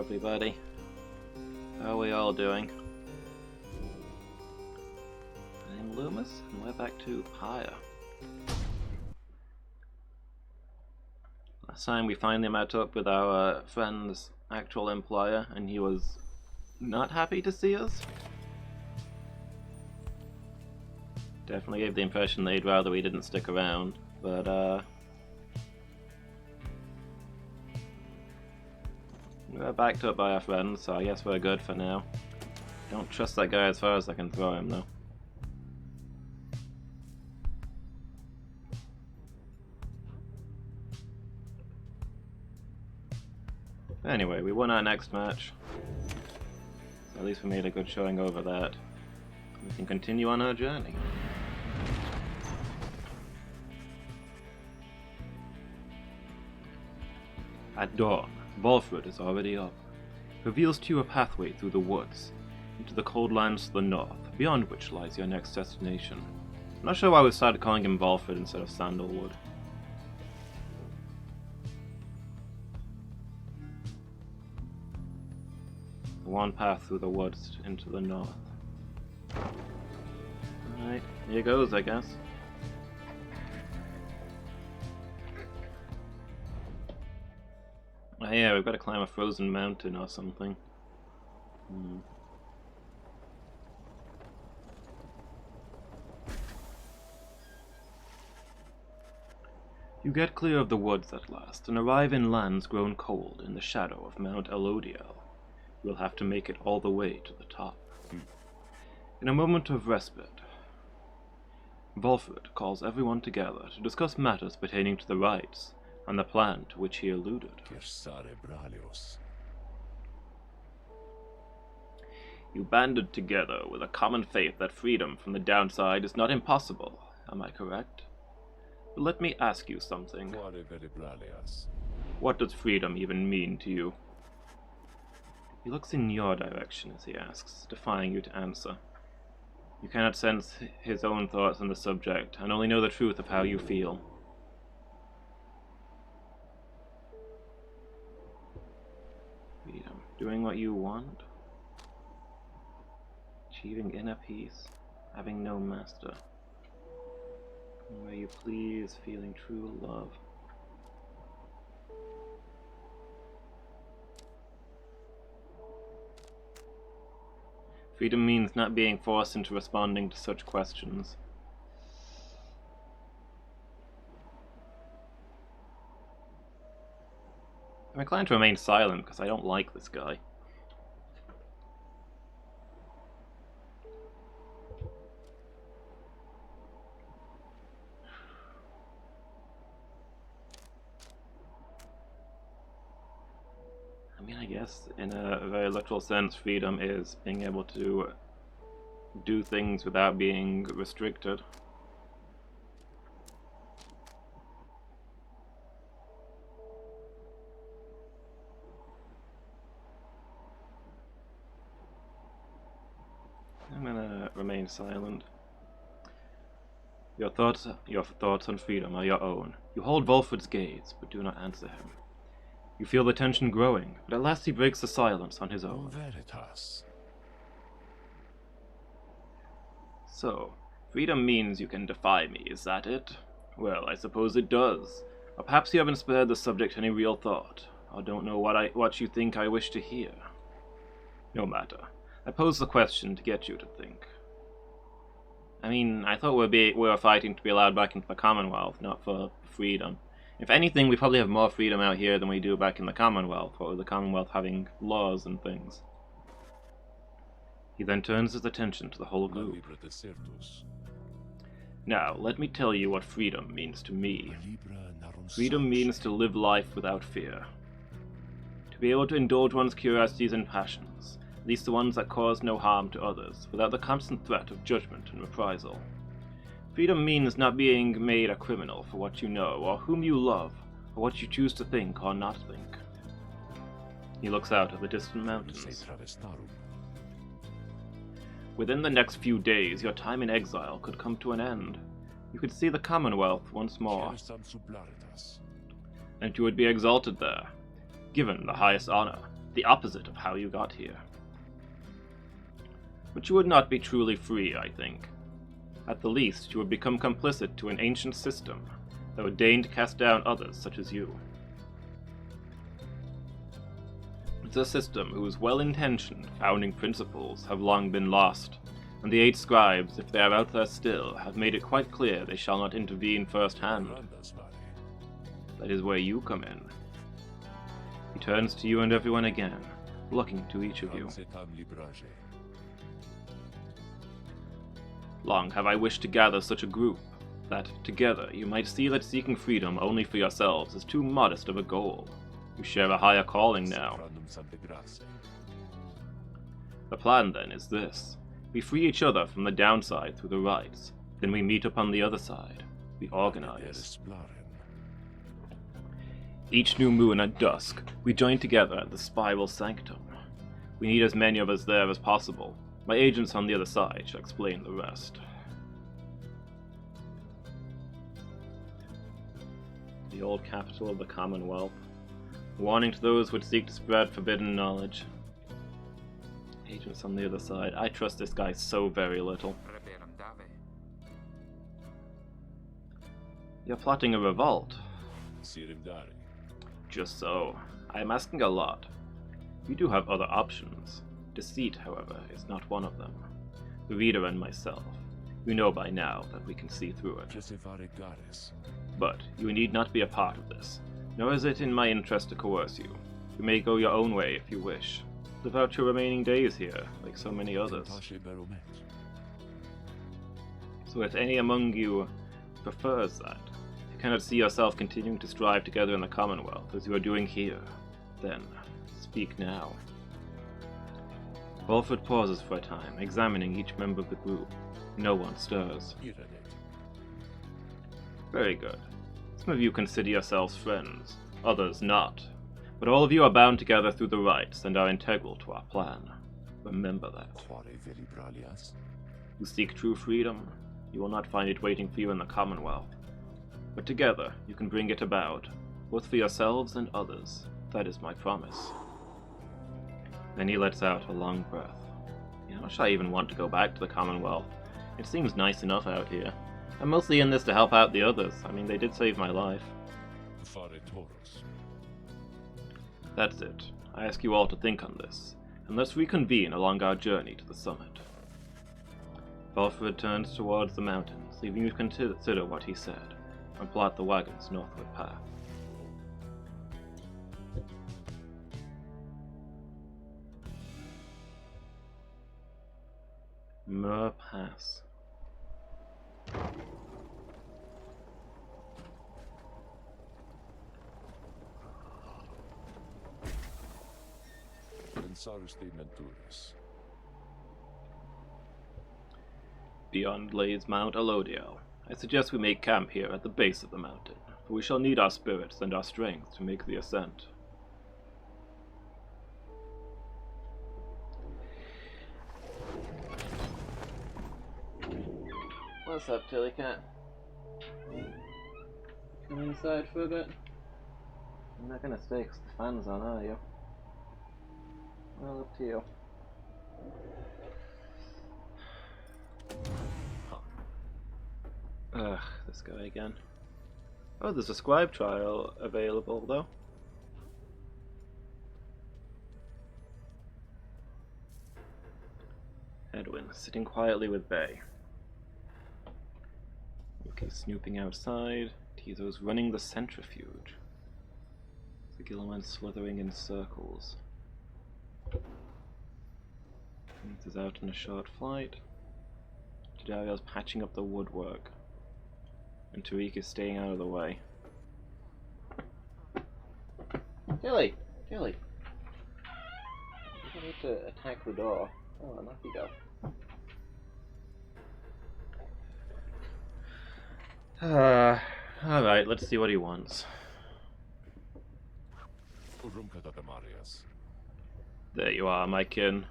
everybody. How are we all doing? I'm Loomis, and we're back to Pyre. Last time we finally met up with our friend's actual employer, and he was not happy to see us. Definitely gave the impression that he'd rather we didn't stick around, but we're backed up by our friends, so I guess we're good for now. Don't trust that guy as far as I can throw him, though. Anyway, we won our next match, so at least we made a good showing over that. We can continue on our journey. At dawn, Volfred is already up. Reveals to you a pathway through the woods, into the cold lands to the north, beyond which lies your next destination. I'm not sure why we started calling him Volfred instead of Sandalwood. One path through the woods into the north. Alright, here goes, I guess. Oh yeah, we've got to climb a frozen mountain or something. You get clear of the woods at last, and arrive in lands grown cold in the shadow of Mount Elodiel. You will have to make it all the way to the top. In a moment of respite, Volfred calls everyone together to discuss matters pertaining to the rites and the plan to which he alluded. You banded together with a common faith that freedom from the downside is not impossible, am I correct? But let me ask you something. What does freedom even mean to you? He looks in your direction as he asks, defying you to answer. You cannot sense his own thoughts on the subject, and only know the truth of how you feel. Freedom. Doing what you want? Achieving inner peace? Having no master? Where you please, feeling true love? Freedom means not being forced into responding to such questions. I'm inclined to remain silent because I don't like this guy. I mean, I guess in a very literal sense, freedom is being able to do things without being restricted. I'm gonna remain silent. Your thoughts on freedom are your own. You hold Volfred's gaze, but do not answer him. You feel the tension growing, but at last he breaks the silence on his own. So, freedom means you can defy me, is that it? Well, I suppose it does. Or perhaps you haven't spared the subject any real thought, or don't know what you think I wish to hear. No matter. I pose the question to get you to think. I mean, I thought we were fighting to be allowed back into the Commonwealth, not for freedom. If anything, we probably have more freedom out here than we do back in the Commonwealth, or the Commonwealth having laws and things. He then turns his attention to the whole group. Now, let me tell you what freedom means to me. Freedom means to live life without fear. To be able to indulge one's curiosities and passions, at least the ones that cause no harm to others, without the constant threat of judgment and reprisal. Freedom means not being made a criminal for what you know, or whom you love, or what you choose to think or not think. He looks out at the distant mountains. Within the next few days, your time in exile could come to an end. You could see the Commonwealth once more, and you would be exalted there, given the highest honor, the opposite of how you got here. But you would not be truly free, I think. At the least, you would become complicit to an ancient system that would deign to cast down others such as you. It's a system whose well-intentioned founding principles have long been lost, and the 8 scribes, if they are out there still, have made it quite clear they shall not intervene firsthand. That is where you come in. He turns to you and everyone again, looking to each of you. Long have I wished to gather such a group, that, together, you might see that seeking freedom only for yourselves is too modest of a goal. You share a higher calling now. The plan, then, is this. We free each other from the downside through the rights, then we meet upon the other side. We organize. Each new moon at dusk, we join together at the Spiral Sanctum. We need as many of us there as possible. My agents on the other side shall explain the rest. The old capital of the Commonwealth. Warning to those who would seek to spread forbidden knowledge. Agents on the other side. I trust this guy so very little. You're plotting a revolt. Just so. I am asking a lot. You do have other options. Deceit, however, is not one of them. The reader and myself, you know by now that we can see through it. But you need not be a part of this, nor is it in my interest to coerce you. You may go your own way if you wish. Live out your remaining days here, like so many others. So if any among you prefers that, if you cannot see yourself continuing to strive together in the Commonwealth as you are doing here, then speak now. Walford pauses for a time, examining each member of the group. No one stirs. Very good. Some of you consider yourselves friends, others not. But all of you are bound together through the rights and are integral to our plan. Remember that. You seek true freedom, you will not find it waiting for you in the Commonwealth. But together, you can bring it about, both for yourselves and others. That is my promise. Then he lets out a long breath. You know, should I even want to go back to the Commonwealth? It seems nice enough out here. I'm mostly in this to help out the others. I mean, they did save my life. That's it. I ask you all to think on this, and let's reconvene along our journey to the summit. Belford turns towards the mountains, leaving you to consider what he said, and plot the wagon's northward path. Mur Pass. Beyond lays Mount Elodiel. I suggest we make camp here at the base of the mountain, for we shall need our spirits and our strength to make the ascent. What's up, Tilly Cat? Come inside for a bit? You're not gonna stay 'cause the fan's on, are you? Well, up to you. Ugh, this guy again. Oh, there's a scribe trial available, though. Edwin, sitting quietly with Bay. Okay, snooping outside. Tizo's running the centrifuge. The Gilliman slithering in circles. Keith is out on a short flight. Jadariel's patching up the woodwork. And Tariq is staying out of the way. Tilly! Tilly! You don't need to attack the door. Oh, off you go. Alright, let's see what he wants. There you are, my kin.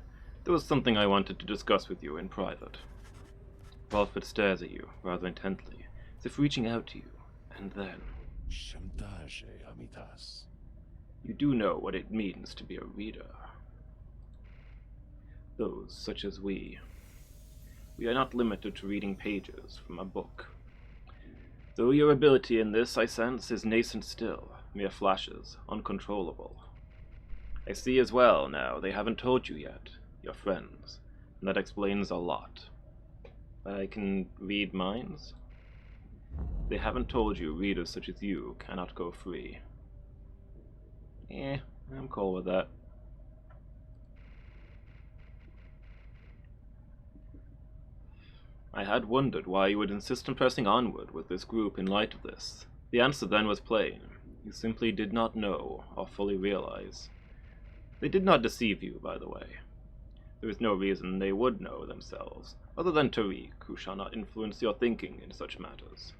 There was something I wanted to discuss with you in private. Walford stares at you, rather intently, as if reaching out to you, and then... You do know what it means to be a reader. Those such as we. We are not limited to reading pages from a book. Though your ability in this, I sense, is nascent still, mere flashes, uncontrollable. I see as well now they haven't told you yet, your friends, and that explains a lot. I can read minds? They haven't told you readers such as you cannot go free. I'm cool with that. I had wondered why you would insist on pressing onward with this group in light of this. The answer then was plain. You simply did not know or fully realize. They did not deceive you, by the way. There is no reason they would know themselves, other than Tariq, who shall not influence your thinking in such matters.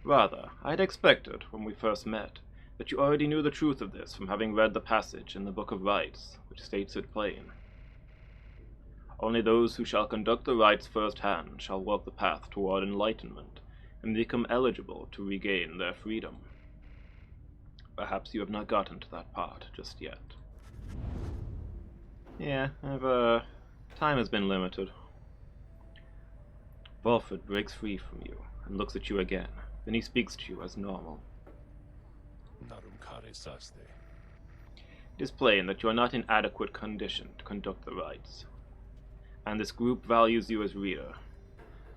Rather, I had expected, when we first met, that you already knew the truth of this from having read the passage in the Book of Rites, which states it plain. Only those who shall conduct the rites firsthand shall walk the path toward enlightenment, and become eligible to regain their freedom. Perhaps you have not gotten to that part just yet. Time has been limited. Volford breaks free from you, and looks at you again. Then he speaks to you as normal. It is plain that you are not in adequate condition to conduct the rites, and this group values you as reader.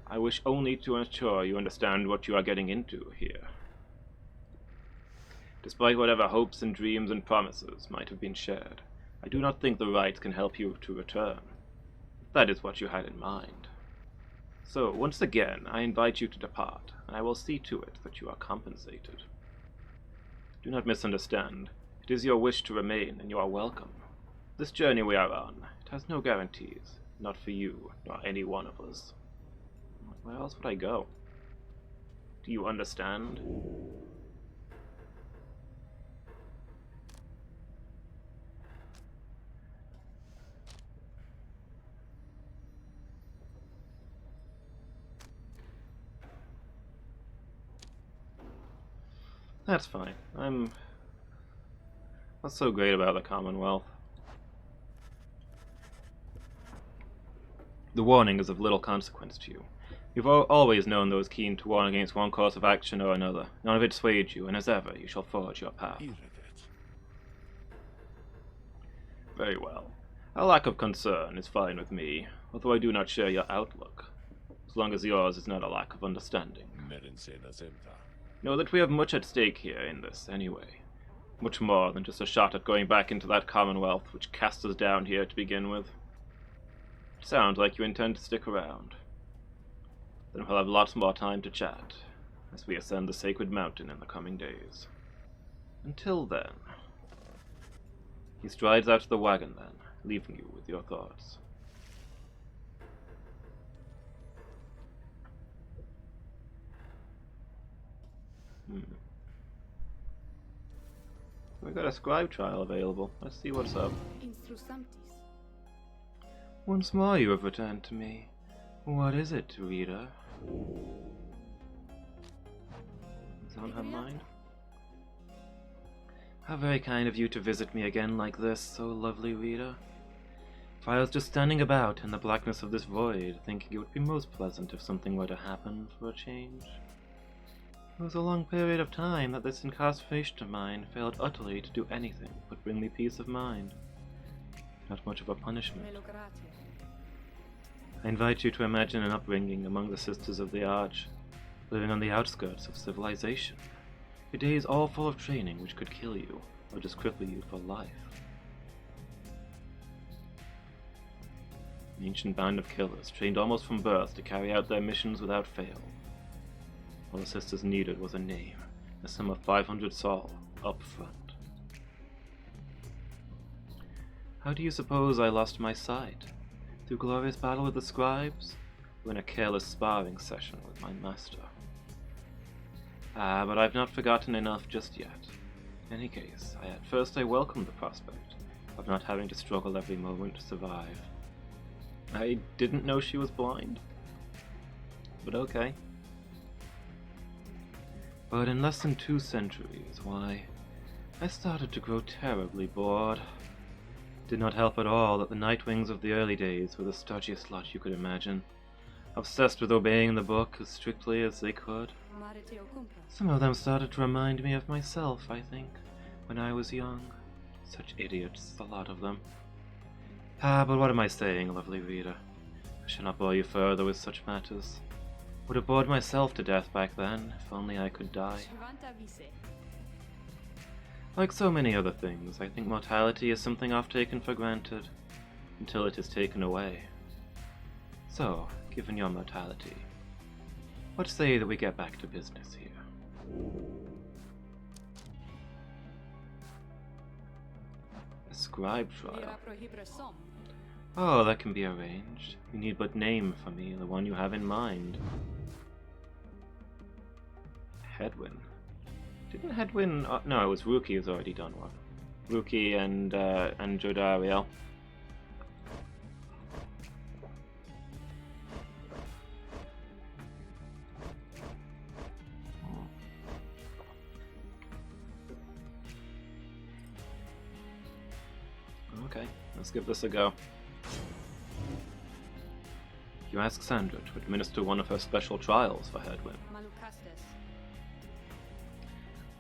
I wish only to ensure you understand what you are getting into here. Despite whatever hopes and dreams and promises might have been shared, I do not think the rites can help you to return. That is what you had in mind. So, once again, I invite you to depart, and I will see to it that you are compensated. Do not misunderstand. It is your wish to remain, and you are welcome. This journey we are on, it has no guarantees, not for you, nor any one of us. Where else would I go? Do you understand? That's fine. What's so great about the Commonwealth? The warning is of little consequence to you. You've always known those keen to warn against one course of action or another. None of it swayed you, and as ever, you shall forge your path. Very well. A lack of concern is fine with me, although I do not share your outlook, as long as yours is not a lack of understanding. Know that we have much at stake here in this, anyway. Much more than just a shot at going back into that Commonwealth which cast us down here to begin with. It sounds like you intend to stick around. Then we'll have lots more time to chat, as we ascend the sacred mountain in the coming days. Until then... He strides out of the wagon then, leaving you with your thoughts. We got a scribe trial available. Let's see what's up. Once more you have returned to me. What is it, reader? Is on her mind? How very kind of you to visit me again like this, so lovely reader. For I was just standing about in the blackness of this void, thinking it would be most pleasant if something were to happen for a change. It was a long period of time that this incarceration of mine failed utterly to do anything but bring me peace of mind. Not much of a punishment. I invite you to imagine an upbringing among the Sisters of the Arch, living on the outskirts of civilization. Your days all full of training which could kill you, or just cripple you for life. An ancient band of killers, trained almost from birth to carry out their missions without fail. All the sisters needed was a name, a sum of 500 sol, up front. How do you suppose I lost my sight? Through glorious battle with the scribes? Or in a careless sparring session with my master? But I've not forgotten enough just yet. In any case, at first I welcomed the prospect of not having to struggle every moment to survive. I didn't know she was blind. But okay. But in less than 2 centuries, why, I started to grow terribly bored. Did not help at all that the Nightwings of the early days were the stodgiest lot you could imagine, obsessed with obeying the book as strictly as they could. Some of them started to remind me of myself, I think, when I was young. Such idiots, a lot of them. But what am I saying, lovely reader? I shall not bore you further with such matters. Would have bored myself to death back then, if only I could die. Like so many other things, I think mortality is something I've taken for granted, until it is taken away. So, given your mortality, what say that we get back to business here? A scribe trial. Oh, that can be arranged. You need but name for me the one you have in mind. Hedwyn. Didn't Hedwyn... no, it was Rookie who's already done one. Rookie and Jodariel. Okay, let's give this a go. You ask Sandra to administer one of her special trials for Hedwyn.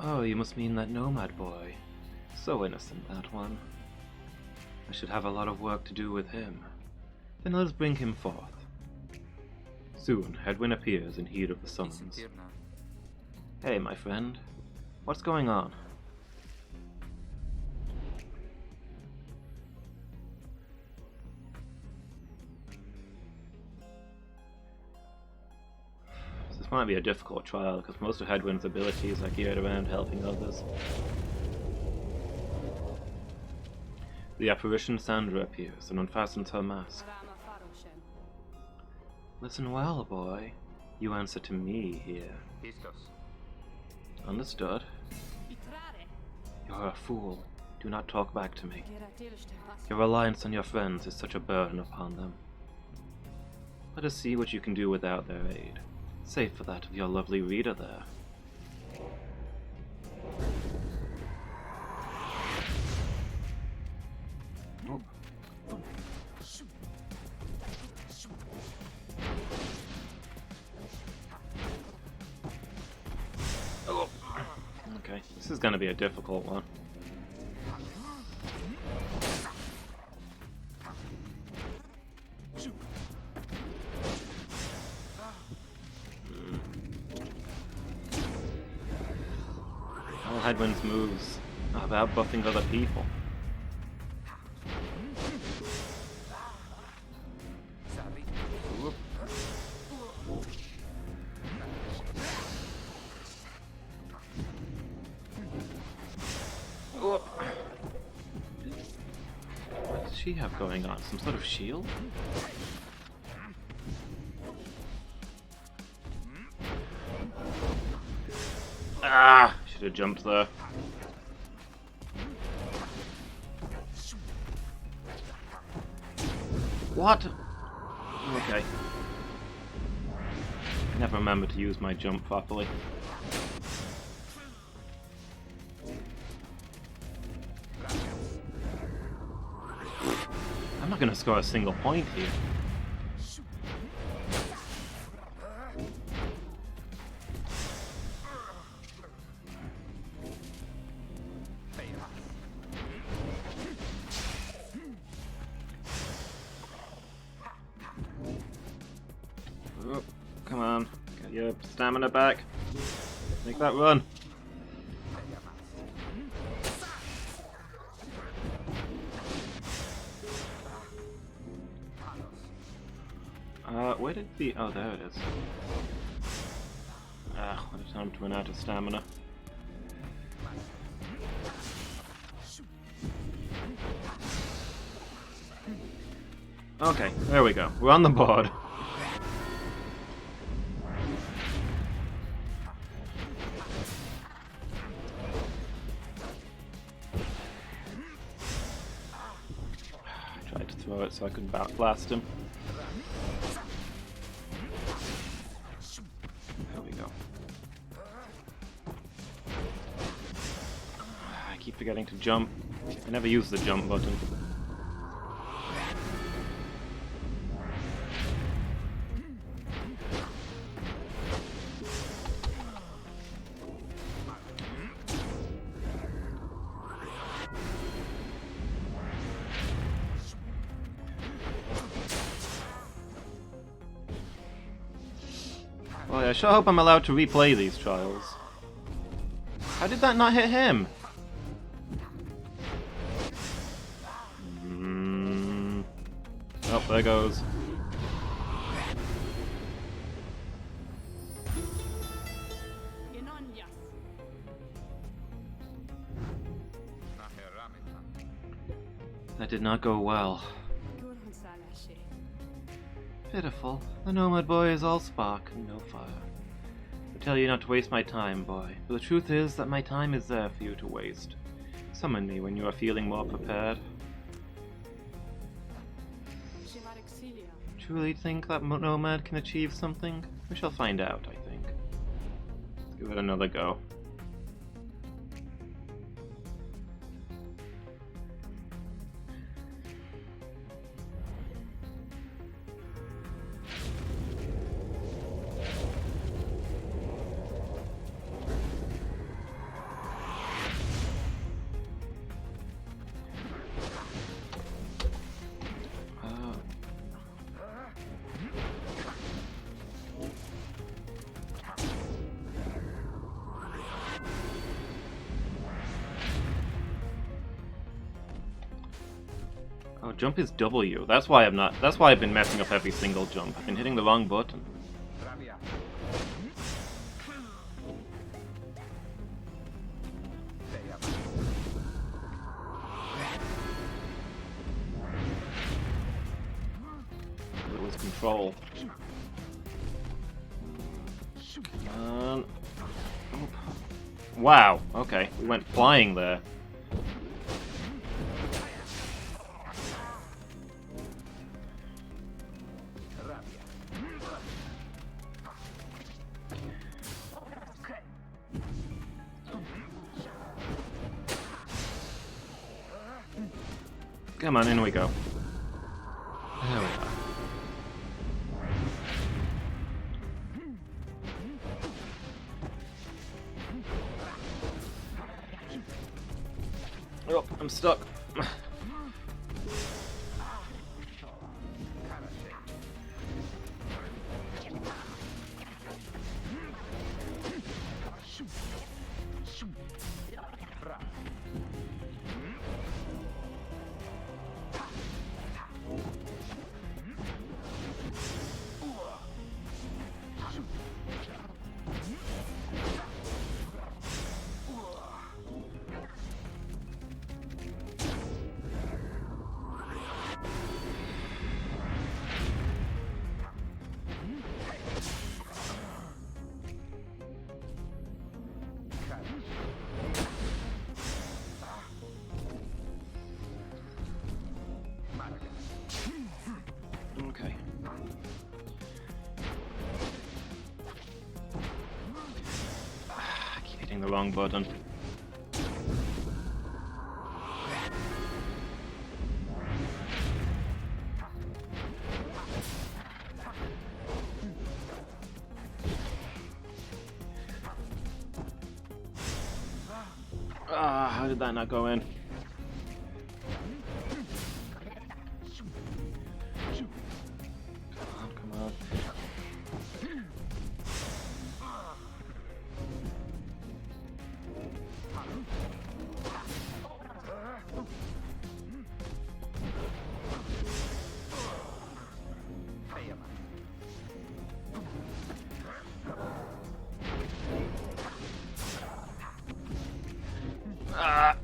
Oh, you must mean that nomad boy. So innocent, that one. I should have a lot of work to do with him. Then let us bring him forth. Soon, Hedwyn appears in heed of the summons. Hey, my friend. What's going on? This might be a difficult trial, because most of Hedwyn's abilities are geared around helping others. The apparition Sandra appears and unfastens her mask. Listen well, boy. You answer to me here. Understood. You're a fool. Do not talk back to me. Your reliance on your friends is such a burden upon them. Let us see what you can do without their aid. Save for that of your lovely reader there. Oh. Oh. Okay, this is going to be a difficult one. Hedwyn's moves are about buffing other people. What does she have going on? Some sort of shield? Ah! Should have jumped there. What? Okay. I never remember to use my jump properly. I'm not gonna score a single point here. Come on, get your stamina back. Make that run. Where did the... oh, there it is. Ah, what a time to run out of stamina. Okay, there we go. We're on the board. I tried to throw it so I could blast him. forgetting to jump. I never use the jump button. Boy, I sure hope I'm allowed to replay these trials. How did that not hit him? Oh, there goes. That did not go well. Pitiful. The nomad boy is all spark and no fire. I tell you not to waste my time, boy. But the truth is that my time is there for you to waste. Summon me when you are feeling more prepared. Truly think that nomad can achieve something? We shall find out, I think. Let's give it another go. Oh, jump is W. That's why I've been messing up every single jump. I've been hitting the wrong button. It was control. Come on. Oh. Wow, okay. We went flying there. Come on, in we go. There we are. Oh, I'm stuck. Okay. I keep hitting the wrong button. How did that not go in? Come on.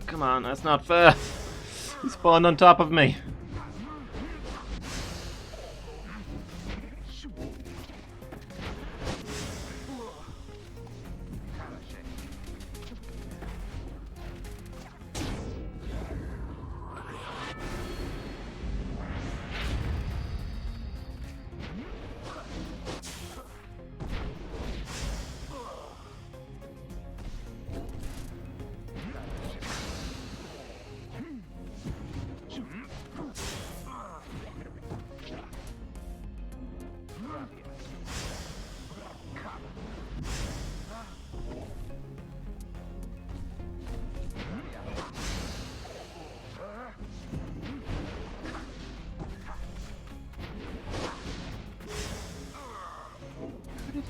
Come on, that's not fair. He spawned on top of me.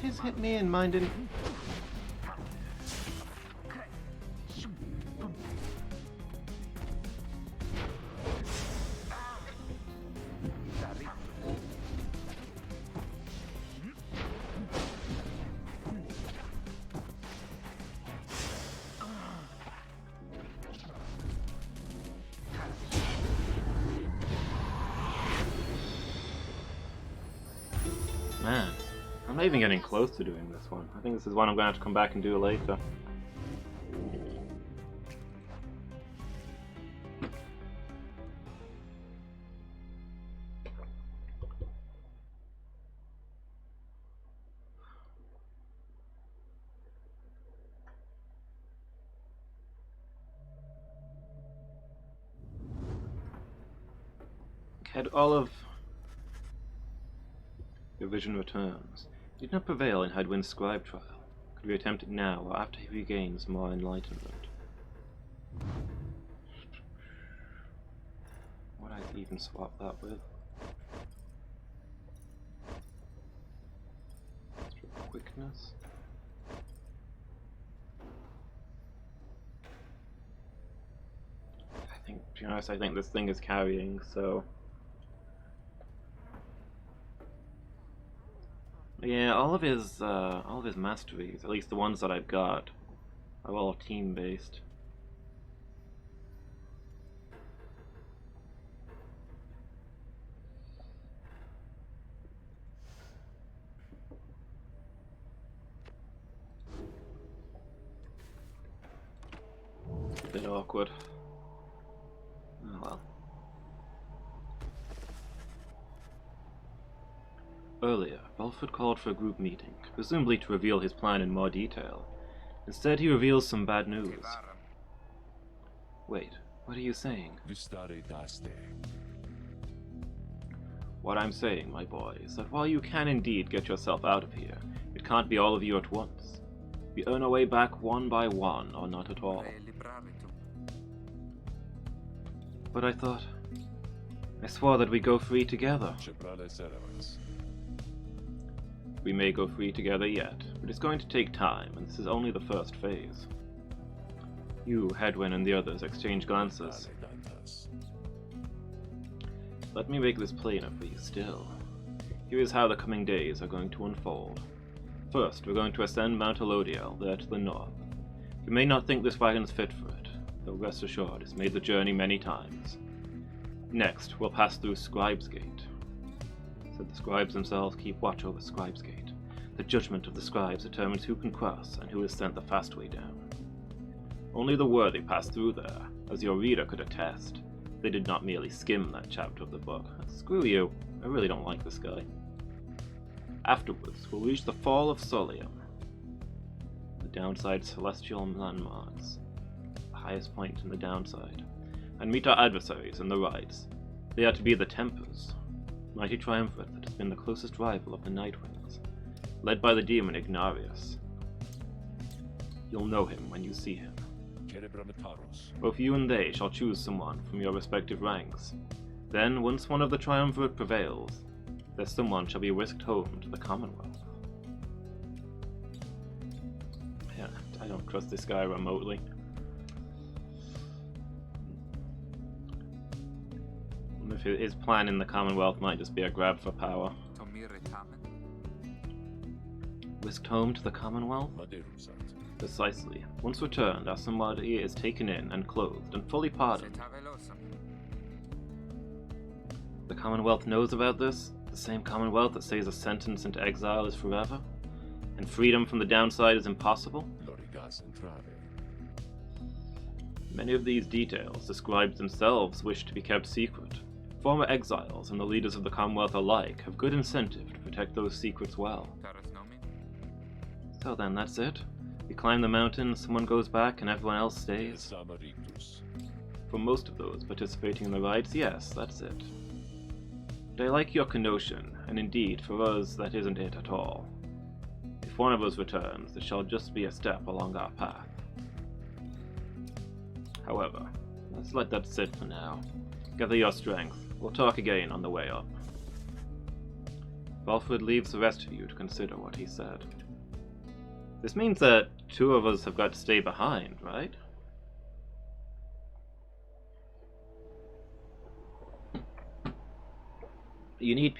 His hit me and mine didn't. Man, I'm not even getting close to doing this one. I think this is one I'm going to have to come back and do later. Had all of your vision returns. He did not prevail in Hadwin's scribe trial. Could we attempt it now, or after he regains more enlightenment? Would I even swap that with? Quickness? To be honest, I think this thing is carrying, so... Yeah, all of his masteries, at least the ones that I've got, are all team-based. A bit awkward. Oh well. Earlier, Belford called for a group meeting, presumably to reveal his plan in more detail. Instead, he reveals some bad news. Wait, what are you saying? What I'm saying, my boy, is that while you can indeed get yourself out of here, it can't be all of you at once. We earn our way back one by one, or not at all. But I thought... I swore that we'd go free together. We may go free together yet, but it's going to take time, and this is only the first phase. You, Hadwin, and the others exchange glances. Let me make this plainer for you still. Here is how the coming days are going to unfold. First, we're going to ascend Mount Elodiel, there to the north. You may not think this wagon's fit for it, though rest assured it's made the journey many times. Next, we'll pass through Scribe's Gate. Said the scribes themselves keep watch over Scribe's Gate. The judgment of the scribes determines who can cross and who is sent the fast way down. Only the worthy pass through there, as your reader could attest. They did not merely skim that chapter of the book. Screw you, I really don't like this guy. Afterwards, we'll reach the Fall of Solium, the downside celestial landmarks, the highest point in the downside, and meet our adversaries in the rights. They are to be the Tempers, mighty triumvirate that has been the closest rival of the Nightwings, led by the demon Ignarius. You'll know him when you see him. Both you and they shall choose someone from your respective ranks. Then, once one of the triumvirate prevails, their someone shall be whisked home to the Commonwealth. Yeah, I don't trust this guy remotely. If his plan in the Commonwealth might just be a grab for power. Whisked home to the Commonwealth? Precisely. Once returned, our somebody is taken in and clothed and fully pardoned. The Commonwealth knows about this? The same Commonwealth that says a sentence into exile is forever? And freedom from the downside is impossible? Many of these details the scribes themselves wish to be kept secret. Former exiles and the leaders of the Commonwealth alike have good incentive to protect those secrets well. So then, that's it? We climb the mountain, someone goes back, and everyone else stays? For most of those participating in the rites, yes, that's it. But I like your notion, and indeed, for us, that isn't it at all. If one of us returns, it shall just be a step along our path. However, let's let that sit for now. Gather your strength. We'll talk again on the way up. Alfred leaves the rest of you to consider what he said. This means that 2 of us have got to stay behind, right? You need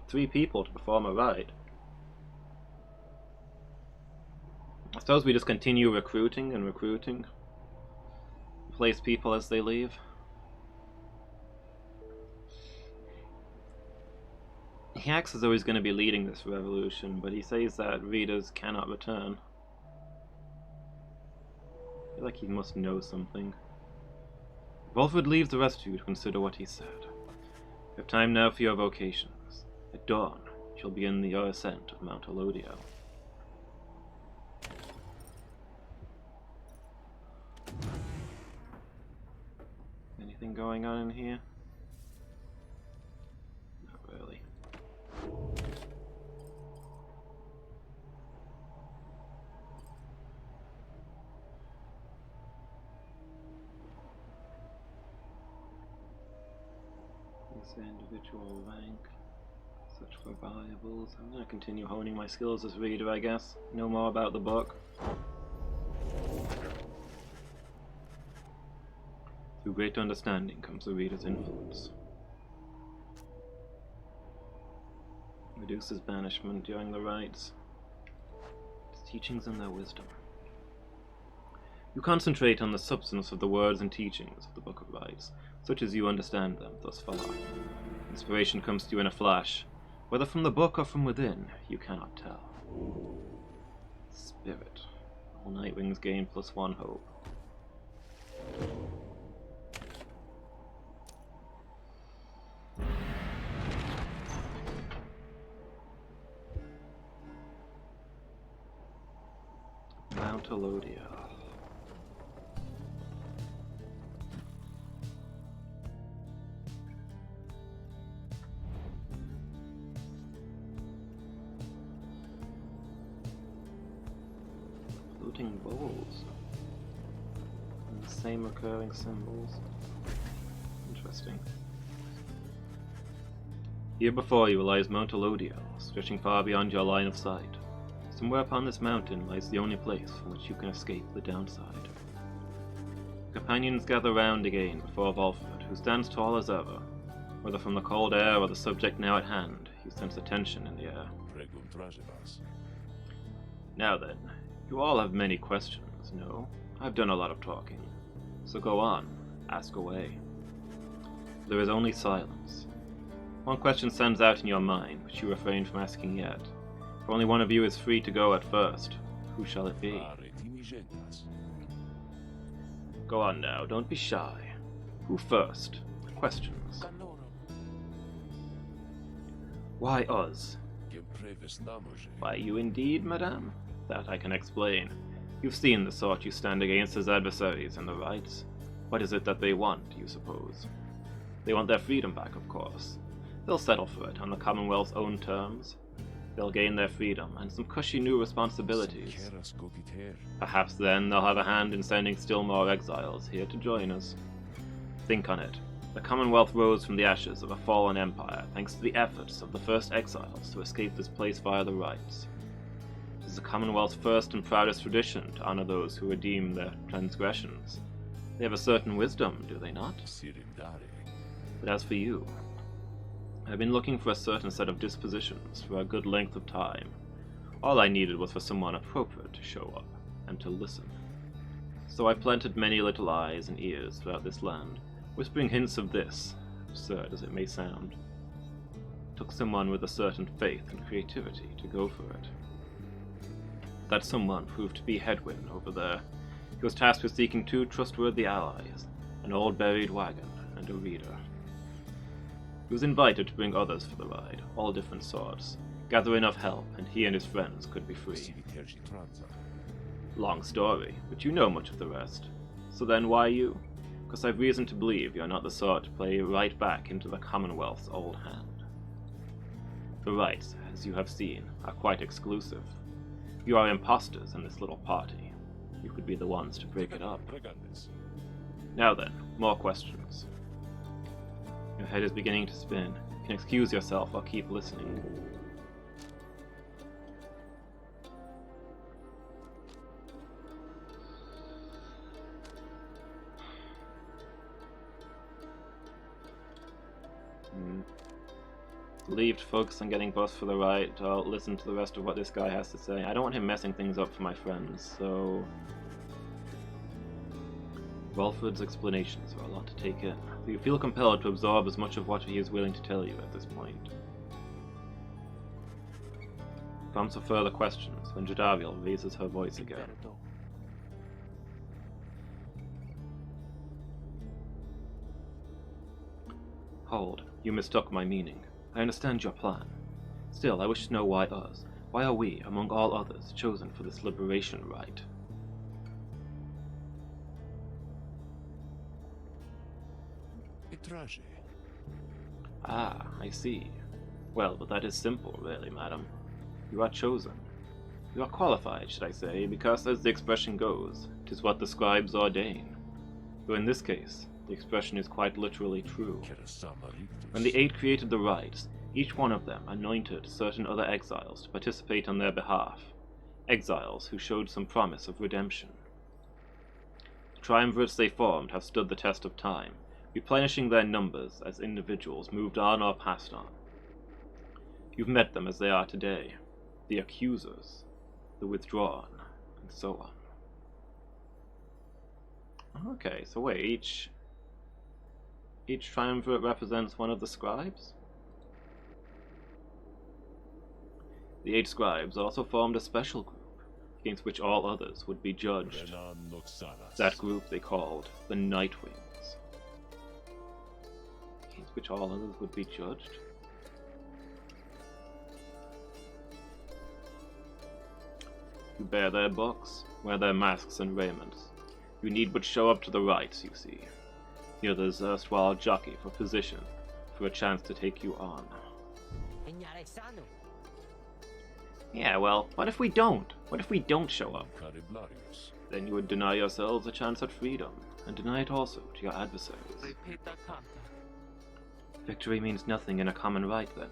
3 people to perform a rite. I suppose we just continue recruiting and recruiting. Replace people as they leave. He acts as though he's going to be leading this revolution, but he says that readers cannot return. I feel like he must know something. Wolford leaves the rest of you to consider what he said. You have time now for your vocations. At dawn, you shall begin your ascent of Mount Elodio. Anything going on in here? Not really. Individual rank. Search for valuables. I'm going to continue honing my skills as reader, I guess. Know more about the book. Through great understanding comes the reader's influence. Reduces banishment during the rites. Its teachings and their wisdom. You concentrate on the substance of the words and teachings of the Book of Rites, such as you understand them thus far. Inspiration comes to you in a flash. Whether from the book or from within, you cannot tell. Spirit. All Nightwings gain +1 hope. Mount Elodio. Floating bowls. And the same recurring symbols. Interesting. Here before you lies Mount Elodio, stretching far beyond your line of sight. Somewhere upon this mountain lies the only place from which you can escape the downside. Companions gather round again before Volfred, who stands tall as ever. Whether from the cold air or the subject now at hand, you sense a tension in the air. Now then, you all have many questions, no? I've done a lot of talking. So go on, ask away. There is only silence. One question stands out in your mind, which you refrain from asking yet. If only one of you is free to go at first, who shall it be? Go on now, don't be shy. Who first? Questions. Why us? Why you indeed, madame? That I can explain. You've seen the sort you stand against as adversaries in the rites. What is it that they want, you suppose? They want their freedom back, of course. They'll settle for it on the Commonwealth's own terms. They'll gain their freedom and some cushy new responsibilities. Perhaps then they'll have a hand in sending still more exiles here to join us. Think on it. The Commonwealth rose from the ashes of a fallen empire thanks to the efforts of the first exiles to escape this place via the rites. It is the Commonwealth's first and proudest tradition to honor those who redeem their transgressions. They have a certain wisdom, do they not? But as for you, I've been looking for a certain set of dispositions for a good length of time. All I needed was for someone appropriate to show up, and to listen. So I planted many little eyes and ears throughout this land, whispering hints of this, absurd as it may sound. It took someone with a certain faith and creativity to go for it. That someone proved to be Hedwin over there. He was tasked with seeking 2 trustworthy allies, an old buried wagon and a reader. He was invited to bring others for the ride, all different sorts, gather enough help, and he and his friends could be free. Long story, but you know much of the rest. So then why you? Because I've reason to believe you're not the sort to play right back into the Commonwealth's old hand. The rites, as you have seen, are quite exclusive. You are imposters in this little party. You could be the ones to break it up. Now then, more questions. Your head is beginning to spin. You can excuse yourself, I'll keep listening. Leave to focus on getting boss for the right. I'll listen to the rest of what this guy has to say. I don't want him messing things up for my friends, so... Walford's explanations are a lot to take in. You feel compelled to absorb as much of what he is willing to tell you at this point. Comes for further questions when Jadaviel raises her voice again. Hold, you mistook my meaning. I understand your plan. Still, I wish to know why us. Why are we, among all others, chosen for this liberation rite? Ah, I see. Well, but that is simple, really, madam. You are chosen. You are qualified, should I say, because, as the expression goes, 'tis what the scribes ordain. Though in this case, the expression is quite literally true. When the Eight created the rites, each one of them anointed certain other exiles to participate on their behalf, exiles who showed some promise of redemption. The triumvirates they formed have stood the test of time, replenishing their numbers as individuals moved on or passed on. You've met them as they are today, the accusers, the withdrawn, and so on. Okay, so wait, each triumvirate represents one of the scribes? The 8 scribes also formed a special group, against which all others would be judged. That group they called the Nightwings. Against which all others would be judged? You bear their books, wear their masks and raiments. You need but show up to the rites, you see. The others erstwhile jockey for position, for a chance to take you on. Yeah, well, what if we don't? What if we don't show up? Then you would deny yourselves a chance at freedom, and deny it also to your adversaries. Victory means nothing in a common right, then.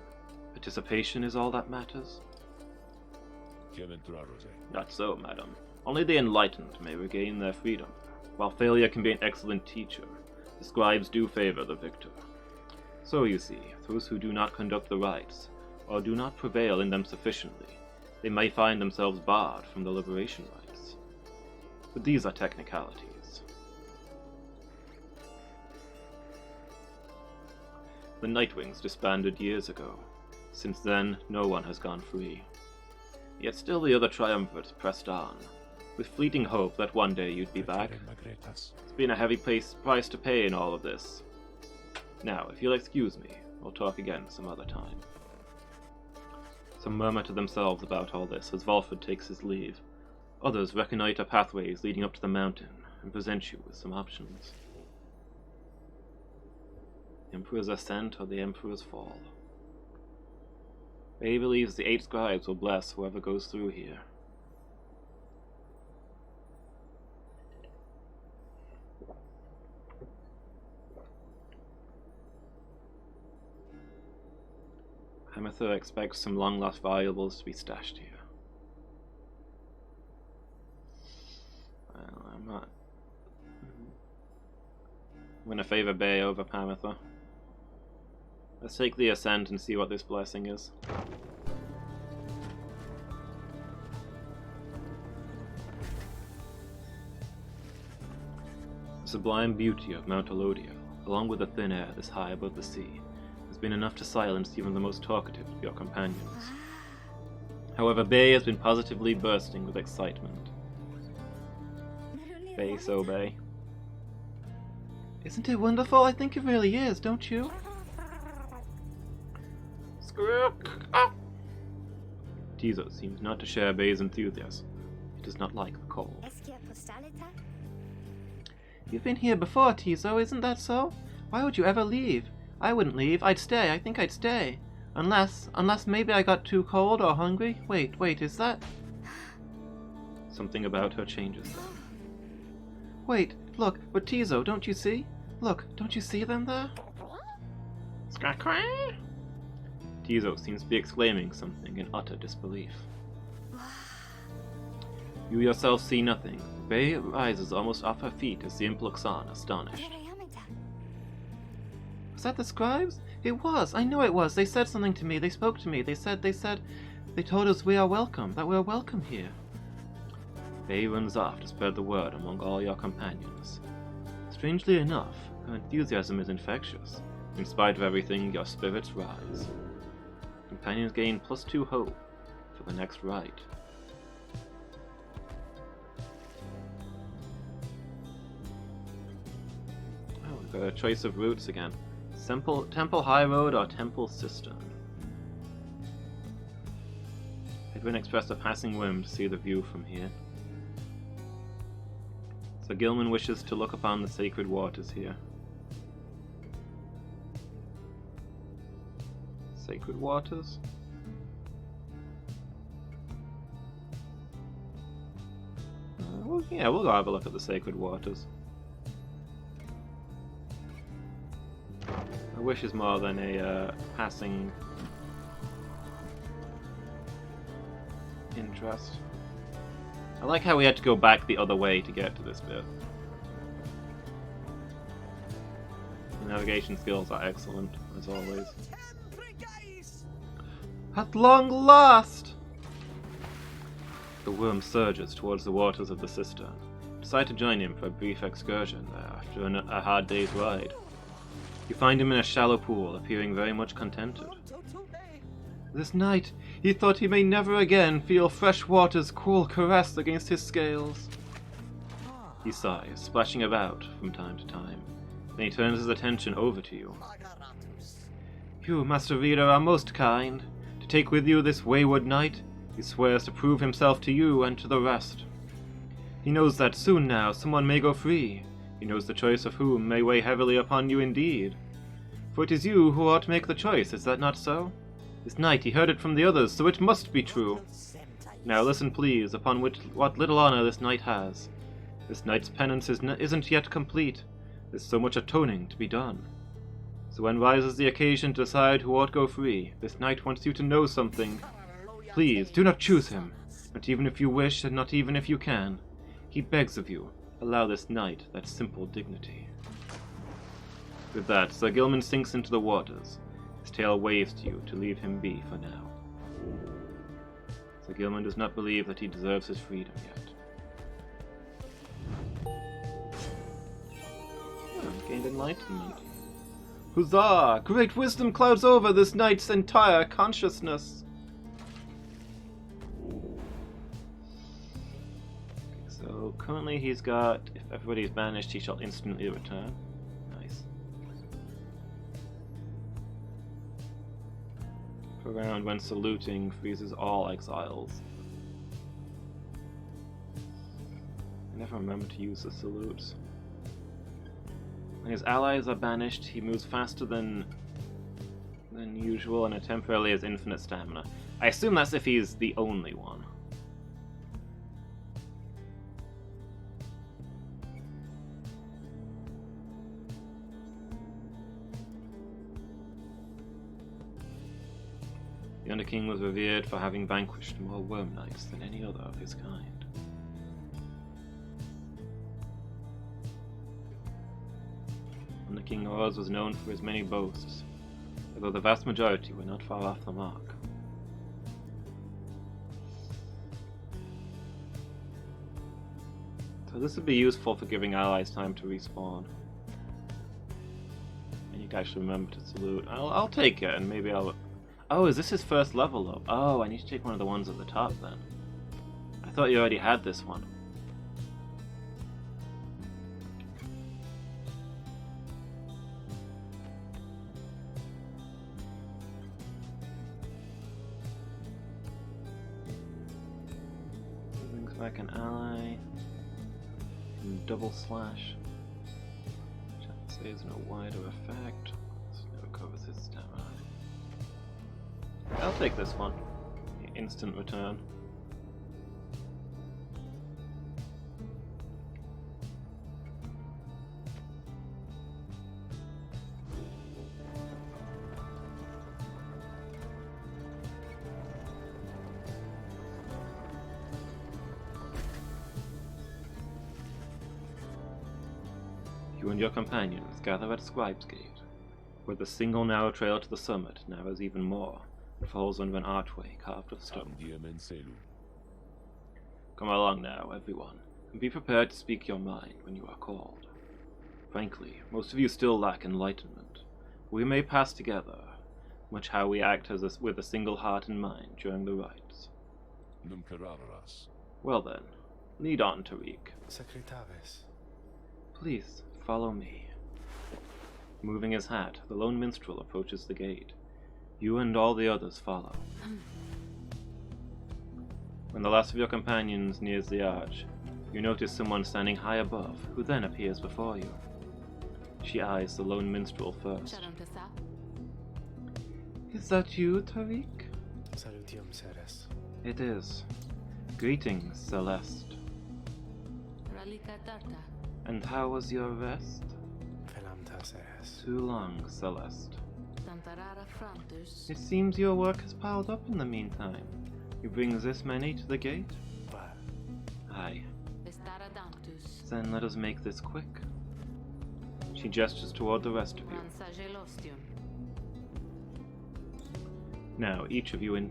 Participation is all that matters? Not so, madam. Only the enlightened may regain their freedom. While failure can be an excellent teacher, the scribes do favor the victor. So, you see, those who do not conduct the rites, or do not prevail in them sufficiently, they may find themselves barred from the liberation rites. But these are technicalities. The Nightwings disbanded years ago. Since then, no one has gone free. Yet still the other triumvirates pressed on, with fleeting hope that one day you'd be back. It's been a heavy price to pay in all of this. Now, if you'll excuse me, we'll talk again some other time. Some murmur to themselves about all this as Volford takes his leave. Others reconnoiter pathways leading up to the mountain and present you with some options. The Emperor's ascent or the Emperor's fall. He believes the 8 scribes will bless whoever goes through here. Amethyr expects some long-lost valuables to be stashed here. Well, I'm not... I'm gonna favor Bay over Pamitha. Let's take the ascent and see what this blessing is. The sublime beauty of Mount Elodia, along with the thin air this high above the sea, has been enough to silence even the most talkative of your companions. However, Bay has been positively bursting with excitement. Bay, so Bay. Isn't it wonderful? I think it really is, don't you? Tizo seems not to share Bay's enthusiasm. He does not like the cold. You've been here before, Tizo, isn't that so? Why would you ever leave? I wouldn't leave. I'd stay. I think I'd stay. Unless maybe I got too cold or hungry. Wait, is that... Something about her changes then. Wait, look, but Tizo, don't you see? Look, don't you see them there? Kizo seems to be exclaiming something in utter disbelief. You yourself see nothing. Bei rises almost off her feet as the imp looks on, astonished. Was that the scribes? It was! I know it was! They said something to me, they spoke to me, they told us we are welcome, that we are welcome here. Bei runs off to spread the word among all your companions. Strangely enough, her enthusiasm is infectious. In spite of everything, your spirits rise. Companions gain +2 hope for the next rite. Oh, we've got a choice of routes again. Temple High Road or Temple Cistern. Edwin expressed a passing whim to see the view from here. So Gilman wishes to look upon the sacred waters here. Sacred waters? We'll go have a look at the sacred waters. A wish is more than a passing interest. I like how we had to go back the other way to get to this bit. The navigation skills are excellent, as always. At long last! The worm surges towards the waters of the cistern. Decide to join him for a brief excursion there after a hard day's ride. You find him in a shallow pool, appearing very much contented. This night, he thought he may never again feel fresh water's cool caress against his scales. He sighs, splashing about from time to time. Then he turns his attention over to you. You, Master Reader, are most kind. To take with you this wayward knight, he swears to prove himself to you and to the rest. He knows that soon now someone may go free. He knows the choice of whom may weigh heavily upon you indeed. For it is you who ought to make the choice, is that not so? This night he heard it from the others, so it must be true. Now listen, please, upon what little honor this knight has. This knight's penance isn't yet complete. There's so much atoning to be done. So when rises the occasion to decide who ought go free, this knight wants you to know something. Please, do not choose him, not even if you wish and not even if you can. He begs of you, allow this knight that simple dignity. With that, Sir Gilman sinks into the waters. His tail waves to you to leave him be for now. Sir Gilman does not believe that he deserves his freedom yet. Gained enlightenment. Huzzah! Great wisdom clouds over this knight's entire consciousness. Okay, so currently he's got, if everybody is banished, he shall instantly return. Nice. Around when saluting freezes all exiles. I never remember to use the salutes. When his allies are banished, he moves faster than usual and temporarily has infinite stamina. I assume that's if he's the only one. The Underking was revered for having vanquished more worm knights than any other of his kind. King Oz was known for his many boasts, although the vast majority were not far off the mark. So this would be useful for giving allies time to respawn. I need to actually remember to salute. I'll take it, and maybe I'll... Oh, is this his first level up? Oh, I need to take one of the ones at the top then. I thought you already had this one. Back an ally, and double slash, which I would say is no wider effect, so it recovers his stamina. I'll take this one, the instant return. You and your companions gather at Scribe's Gate, where the single narrow trail to the summit narrows even more and falls under an archway carved of stone. Come along now, everyone, and be prepared to speak your mind when you are called. Frankly, most of you still lack enlightenment. We may pass together, much how we act with a single heart and mind during the rites. Well then, lead on, Tariq. Please, follow me. Moving his hat, the lone minstrel approaches the gate. You and all the others follow. When the last of your companions nears the arch, you notice someone standing high above, who then appears before you. She eyes the lone minstrel first. Is that you, Tariq? Salutium, Ceres. It is. Greetings, Celeste. And how was your rest? Felamta, Ceres. Too long, Celeste. It seems your work has piled up in the meantime. You bring this many to the gate? Aye. Then let us make this quick. She gestures toward the rest of you. Now each of you in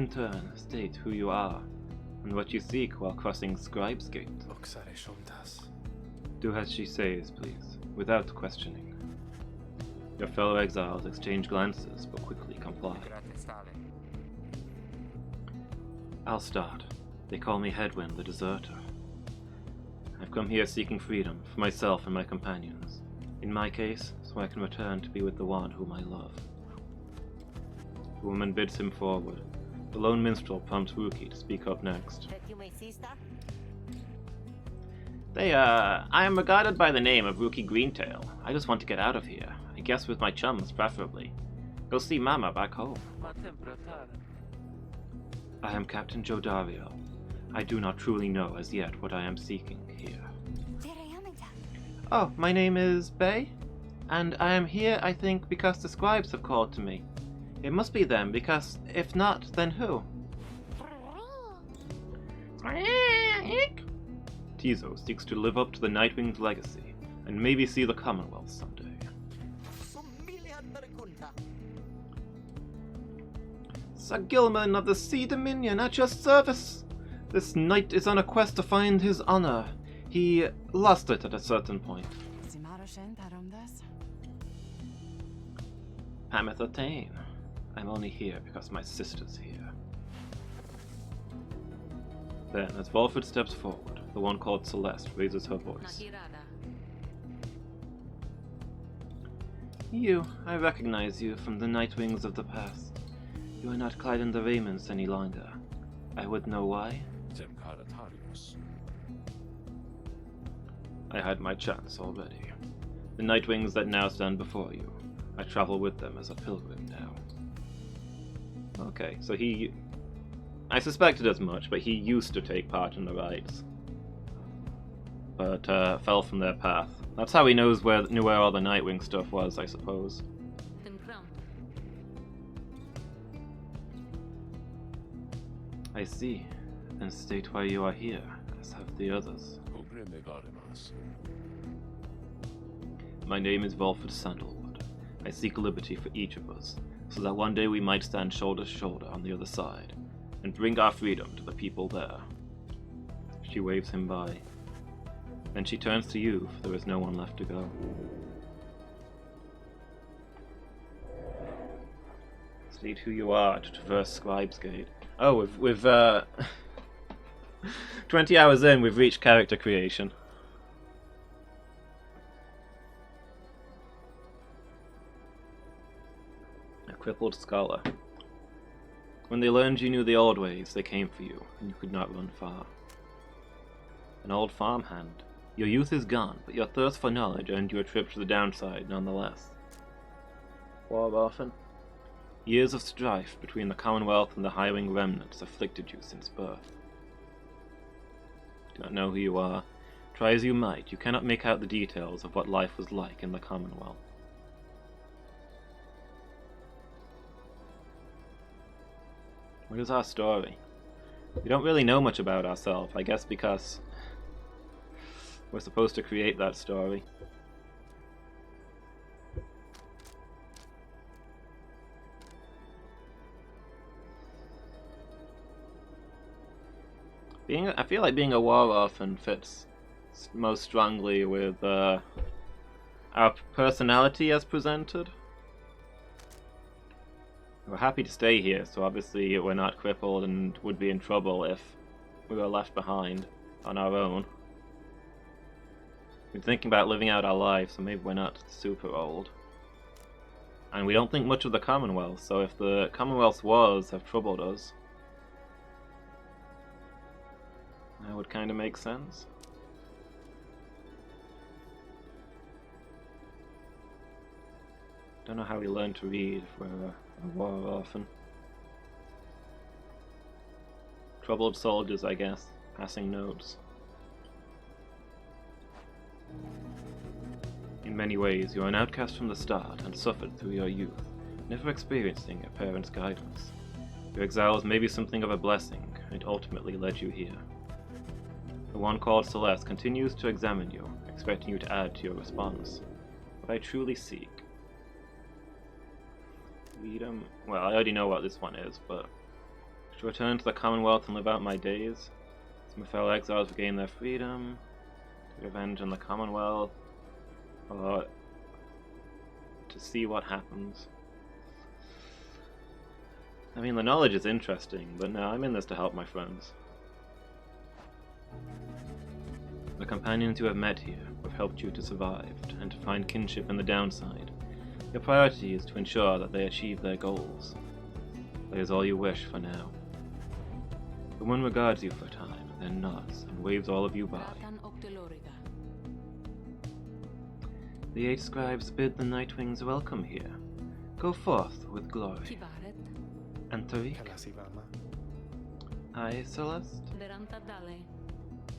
turn state who you are and what you seek while crossing Scribe's Gate. Do as she says, please, without questioning. Your fellow exiles exchange glances, but quickly comply. I'll start. They call me Headwind, the Deserter. I've come here seeking freedom for myself and my companions. In my case, so I can return to be with the one whom I love. The woman bids him forward. The lone minstrel prompts Ruki to speak up next. I am regarded by the name of Ruki Greentail. I just want to get out of here. I guess with my chums, preferably. Go see Mama back home. I am Captain Jodario. I do not truly know as yet what I am seeking here. Oh, my name is Bay, and I am here, I think, because the scribes have called to me. It must be them, because if not, then who? Tizo seeks to live up to the Nightwing's legacy, and maybe see the Commonwealth someday. Sir Gilman of the Sea Dominion, at your service! This knight is on a quest to find his honor. He lost it at a certain point. Hametha Tain. I'm only here because my sister's here. Then, as Volford steps forward, the one called Celeste raises her voice. You, I recognize you from the Nightwings of the past. You are not clad in the raiments any longer. I would know why. I had my chance already. The Nightwings that now stand before you. I travel with them as a pilgrim now. Okay, so I suspected as much, but he used to take part in the rites. But fell from their path. That's how he knew where all the Nightwing stuff was, I suppose. I see. Then state why you are here, as have the others. My name is Volford Sandalwood. I seek liberty for each of us, so that one day we might stand shoulder to shoulder on the other side, and bring our freedom to the people there. She waves him by. Then she turns to you, for there is no one left to go. State who you are to traverse Scribe's Gate. Oh, we've 20 hours in, we've reached character creation. A crippled scholar. When they learned you knew the old ways, they came for you, and you could not run far. An old farmhand. Your youth is gone, but your thirst for knowledge earned you a trip to the downside nonetheless. War orphan. Years of strife between the Commonwealth and the Highwing remnants afflicted you since birth. Do not know who you are. Try as you might, you cannot make out the details of what life was like in the Commonwealth. What is our story? We don't really know much about ourselves, I guess because We're supposed to create that story. I feel like being a war orphan fits most strongly with our personality as presented. We're happy to stay here, so obviously we're not crippled and would be in trouble if we were left behind on our own. We're thinking about living out our lives, so maybe we're not super old. And we don't think much of the Commonwealth, so if the Commonwealth's wars have troubled us, that would kind of make sense. Don't know how we learned to read if we're a war orphan. Troubled soldiers, I guess, passing notes. In many ways, you're an outcast from the start and suffered through your youth, never experiencing your parents' guidance. Your exile was maybe something of a blessing, and it ultimately led you here. The one called Celeste continues to examine you, expecting you to add to your response. What I truly seek. Freedom. Well, I already know what this one is, but to return to the Commonwealth and live out my days. As my fellow exiles regain their freedom. To revenge on the Commonwealth. Or to see what happens. I mean, the knowledge is interesting, but no, I'm in this to help my friends. The companions you have met here have helped you to survive and to find kinship in the downside. Your priority is to ensure that they achieve their goals. That is all you wish for now. The one regards you for a time, then nods and waves all of you by. The 8 scribes bid the Nightwings welcome here. Go forth with glory. And Tariq? Aye, Celeste?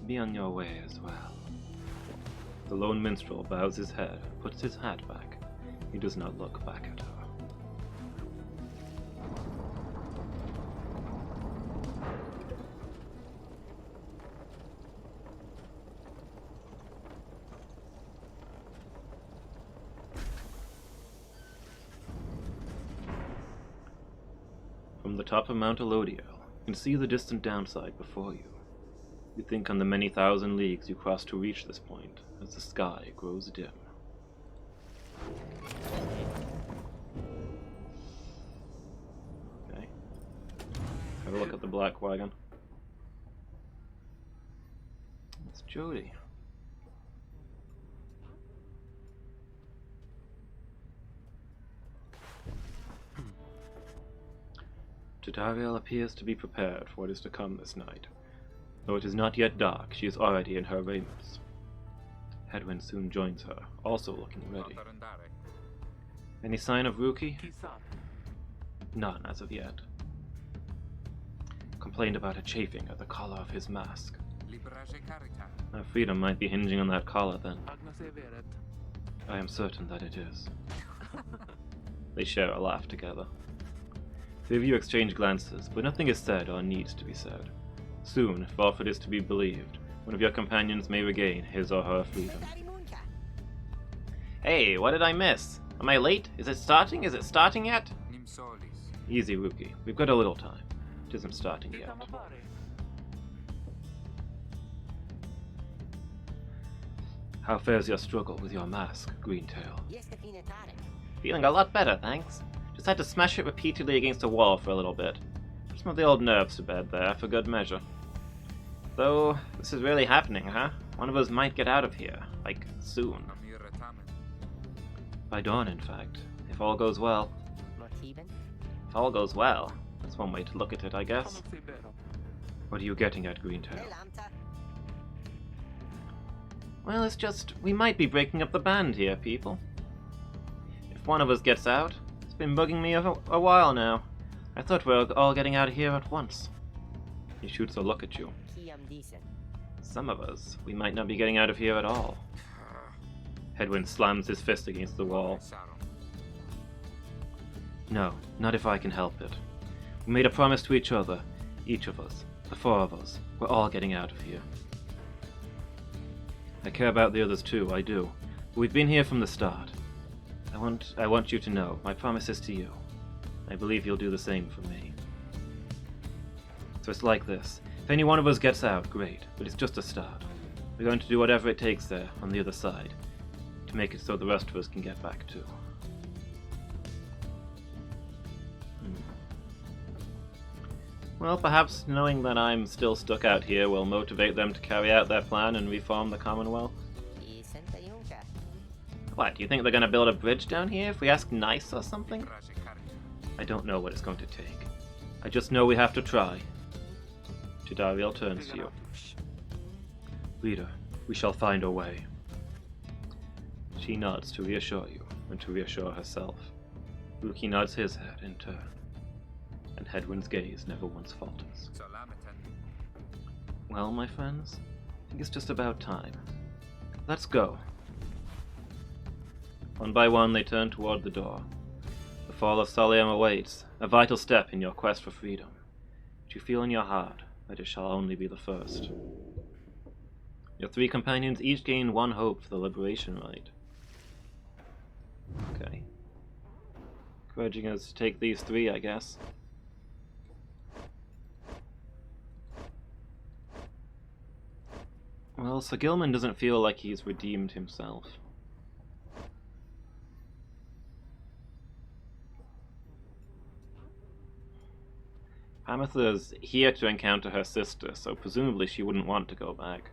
Be on your way as well. The lone minstrel bows his head, puts his hat back. He does not look back at her. From the top of Mount Elodiel, you can see the distant downside before you. You think on the many thousand leagues you crossed to reach this point, as the sky grows dim. Okay. Have a look at the black wagon. It's Jody. Jadariel appears to be prepared for what is to come this night. Though it is not yet dark, she is already in her raiments. Hedwyn soon joins her, also looking ready. Any sign of Ruki? None as of yet. Complained about a chafing at the collar of his mask. Our freedom might be hinging on that collar then. I am certain that it is. They share a laugh together. The 3 of you exchange glances, but nothing is said or needs to be said. Soon, if Alfred is to be believed, one of your companions may regain his or her freedom. Hey, what did I miss? Am I late? Is it starting? Is it starting yet? Easy, Rookie. We've got a little time. It isn't starting yet. How fares your struggle with your mask, Greentail? Feeling a lot better, thanks. Just had to smash it repeatedly against a wall for a little bit. Put some of the old nerves to bed there, for good measure. Though, this is really happening, huh? One of us might get out of here, like, soon. By dawn, in fact, if all goes well. If all goes well, that's one way to look at it, I guess. What are you getting at, Greentail? Well, it's just, we might be breaking up the band here, people. If one of us gets out, it's been bugging me a while now. I thought we were all getting out of here at once. He shoots a look at you. Some of us, we might not be getting out of here at all. Hedwyn slams his fist against the wall. No, not if I can help it. We made a promise to each other, each of us, the 4 of us. We're all getting out of here. I care about the others too, I do. But we've been here from the start. I want you to know, my promise is to you. I believe you'll do the same for me. So it's like this. If any one of us gets out, great, but it's just a start. We're going to do whatever it takes there, on the other side, to make it so the rest of us can get back too. Well, perhaps knowing that I'm still stuck out here will motivate them to carry out their plan and reform the Commonwealth. What, do you think they're going to build a bridge down here if we ask nice or something? I don't know what it's going to take. I just know we have to try. Jadariel turns to you. Leader, we shall find a way. She nods to reassure you, and to reassure herself. Luki nods his head in turn, and Hedwyn's gaze never once falters. Well, my friends, I think it's just about time. Let's go. One by one they turn toward the door. The fall of Solium awaits, a vital step in your quest for freedom. But you feel in your heart that it shall only be the first. Your three companions each gain one hope for the liberation rite. Okay. Encouraging us to take these three, I guess. Well, Sir Gilman doesn't feel like he's redeemed himself. Ametha's here to encounter her sister, so presumably she wouldn't want to go back.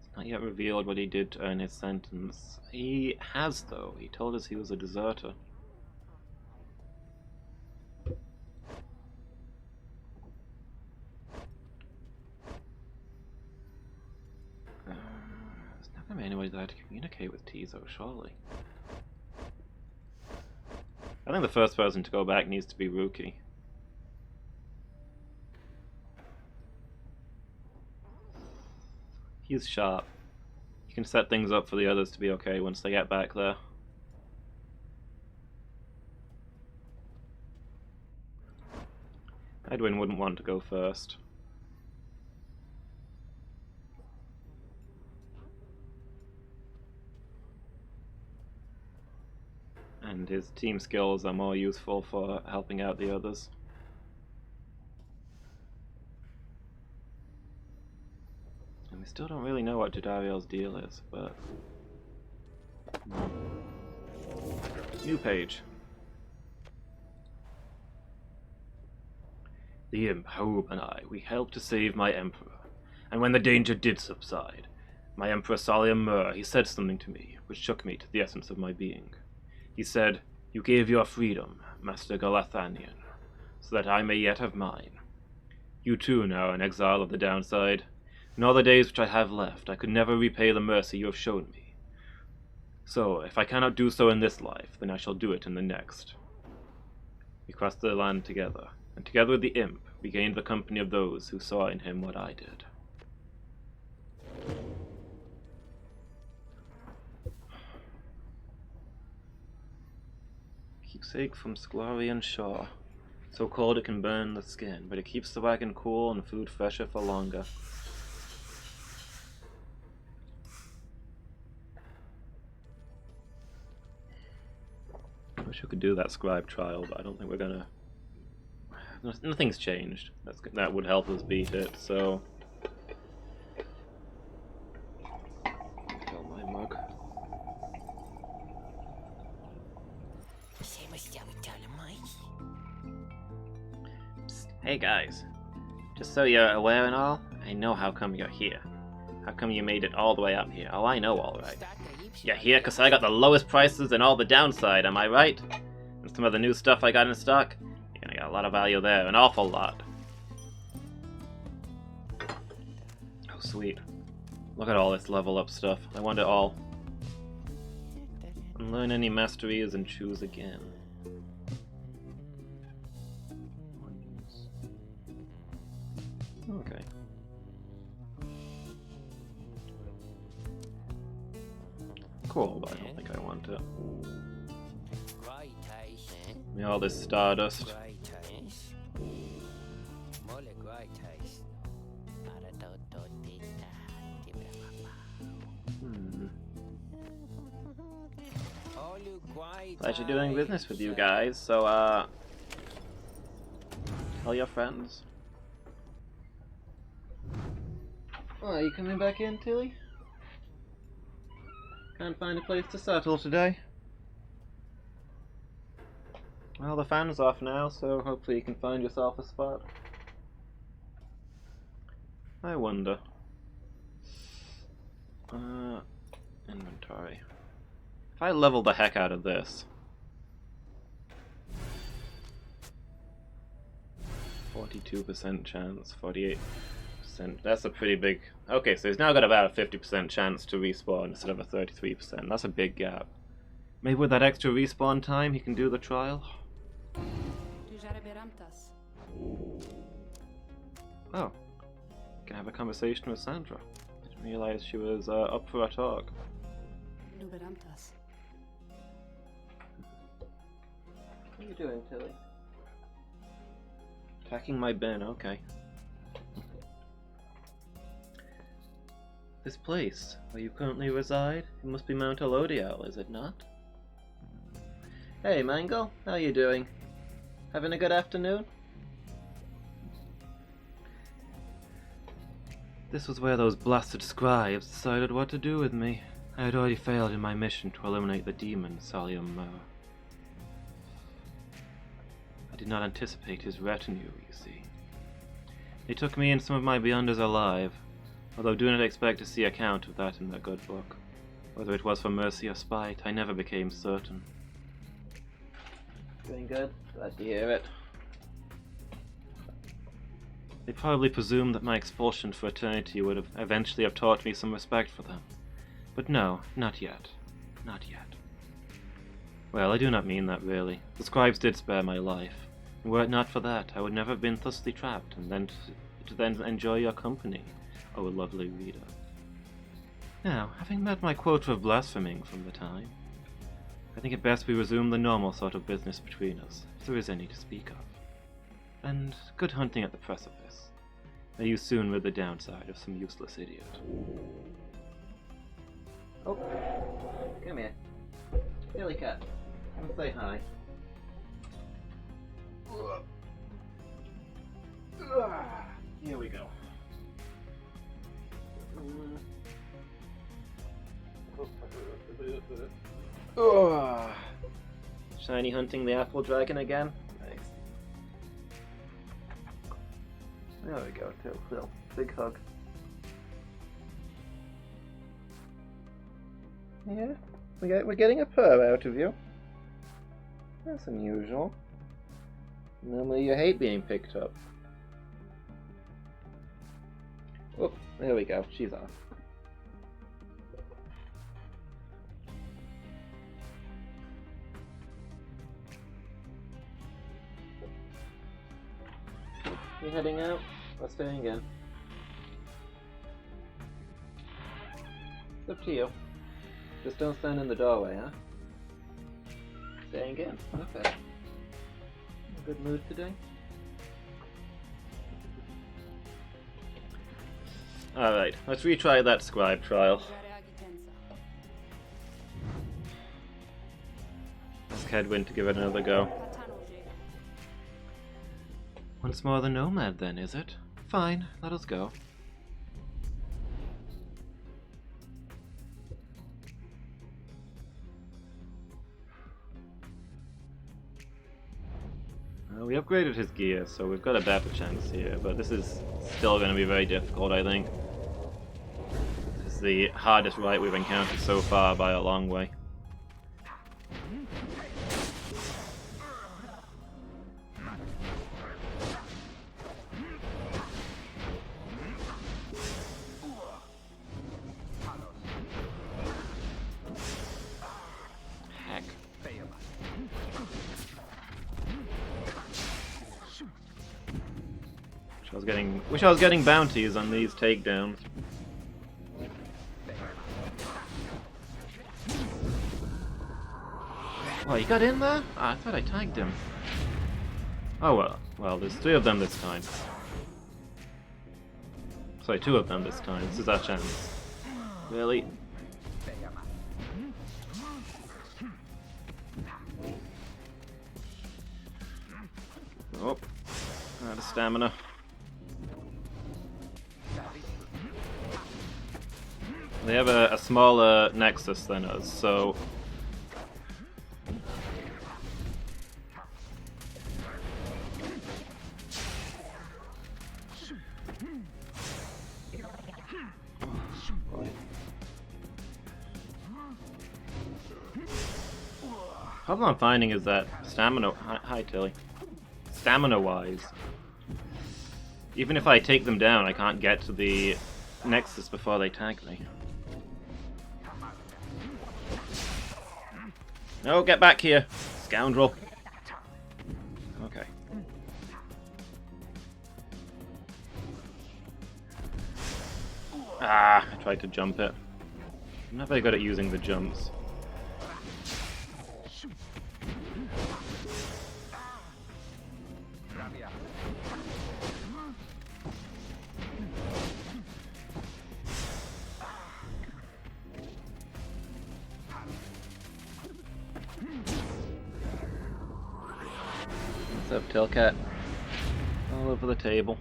It's not yet revealed what he did to earn his sentence. He has, though. He told us he was a deserter. Anybody there to communicate with Tizo, surely. I think the first person to go back needs to be Ruki. He's sharp. He can set things up for the others to be okay once they get back there. Edwin wouldn't want to go first. And his team skills are more useful for helping out the others. And we still don't really know what Jadariel's deal is, but... New page. The imp, Harub, and I, we helped to save my emperor. And when the danger did subside, my emperor Solium Mur, he said something to me, which shook me to the essence of my being. He said, "You gave your freedom, Master Galathanian, so that I may yet have mine. You too now an exile of the downside. In all the days which I have left, I could never repay the mercy you have shown me. So, if I cannot do so in this life, then I shall do it in the next." We crossed the land together, and together with the imp, we gained the company of those who saw in him what I did. Keepsake from Squarian Shore. So cold it can burn the skin, but it keeps the wagon cool and food fresher for longer. I wish we could do that scribe trial, but I don't think we're gonna... Nothing's changed. That would help us beat it, so... Fill my mug. Psst. Hey guys, just so you're aware and all, I know how come you're here. How come you made it all the way up here? Oh, I know alright. You're here because I got the lowest prices and all the downside, am I right? And some of the new stuff I got in stock, you're gonna get a lot of value there, an awful lot. Oh sweet. Look at all this level up stuff. I want it all. Unlearn any masteries and choose again. Okay. cool, but I don't think I want it. Give me all this stardust. Pleasure doing business with you guys, so tell your friends. Oh, are you coming back in, Tilly? Can't find a place to settle today. Well, the fan's off now, so hopefully you can find yourself a spot. I wonder. Inventory. If I level the heck out of this. 42% chance, 48%. That's a pretty big... Okay, so he's now got about a 50% chance to respawn instead of a 33%. That's a big gap. Maybe with that extra respawn time he can do the trial? Oh. Can have a conversation with Sandra. Didn't realize she was up for a talk. What are you doing, Tilly? Attacking my bin, okay. This place, where you currently reside, it must be Mount Elodial, is it not? Hey, Mangle, how you doing? Having a good afternoon? This was where those blasted scribes decided what to do with me. I had already failed in my mission to eliminate the demon, Salium Mur. I did not anticipate his retinue, you see. They took me and some of my Beyonders alive, although do not expect to see account of that in their good book. Whether it was for mercy or spite, I never became certain. Doing good? Glad to hear it. They probably presumed that my expulsion for eternity would have eventually have taught me some respect for them. But no, not yet. Not yet. Well, I do not mean that, really. The scribes did spare my life. And were it not for that, I would never have been thusly trapped, and then to then enjoy your company, O lovely reader. Now, having met my quota of blaspheming from the time, I think it best we resume the normal sort of business between us, if there is any to speak of. And good hunting at the precipice. May you soon rid the downside of some useless idiot. Oh, come here. Billy Cat, come say hi. Here we go. Shiny hunting the apple dragon again. Nice. There we go, Phil. Big hug. Yeah, we're getting a purr out of you. That's unusual. Normally you hate being picked up. Oh, there we go. She's off. You heading out or staying in? It's up to you. Just don't stand in the doorway, huh? Staying in. Okay. Good mood today? Alright, let's retry that scribe trial. Ask Hedwyn to give it another go. Once more the Nomad then, is it? Fine, let us go. We upgraded his gear, so we've got a better chance here, but this is still going to be very difficult, I think. This is the hardest right we've encountered so far by a long way. Wish I was getting bounties on these takedowns. Oh, he got in there? Ah, I thought I tagged him. Oh well. Well, there's 3 of them this time. Sorry, 2 of them this time. This is our chance. Really? Oh. Out of stamina. They have a smaller nexus than us, so... problem I'm finding is that stamina... Hi, Tilly. Stamina-wise, even if I take them down, I can't get to the nexus before they tag me. No, get back here, scoundrel. Okay. Ah, I tried to jump it. I'm not very good at using the jumps. What's up, Tailcat? All over the table.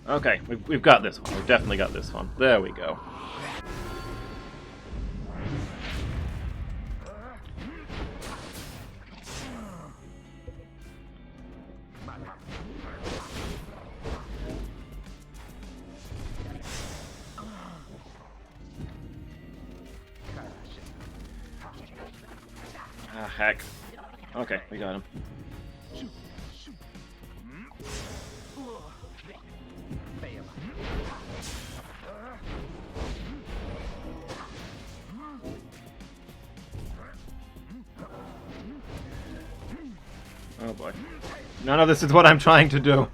Okay, we've got this one. We've definitely got this one. There we go. Ah, heck. Okay, we got him. Oh boy. None of this is what I'm trying to do.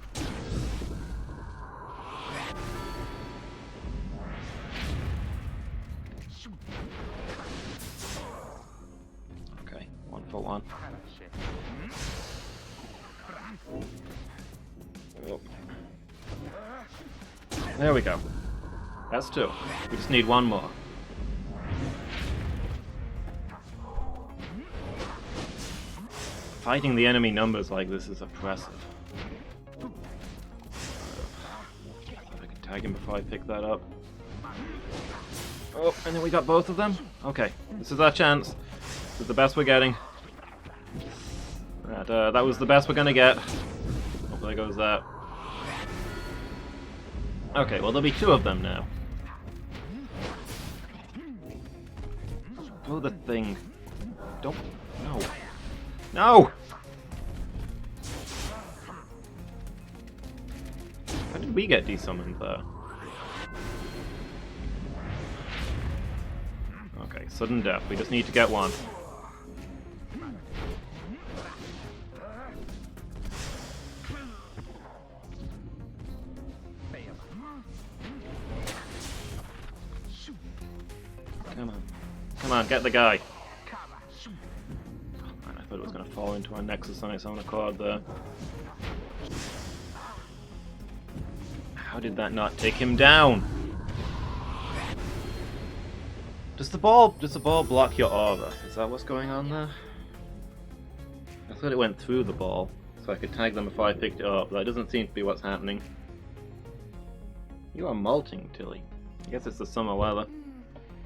Okay, 1 for 1. Oh. There we go. That's 2. We just need 1 more. Fighting the enemy numbers like this is oppressive. I can tag him before I pick that up. Oh, and then we got both of them? Okay, this is our chance. This is the best we're getting. That was the best we're gonna get. Oh, there goes that. Okay, well there'll be 2 of them now. Oh, the thing. Don't... No. No! How did we get desummoned there? Okay, sudden death. We just need to get 1. Come on. Come on, get the guy. I thought it was going to fall into our nexus on its own accord there. How did that not take him down? Does the ball block your aura? Is that what's going on there? I thought it went through the ball, so I could tag them before I picked it up, but that doesn't seem to be what's happening. You are molting, Tilly. I guess it's the summer weather.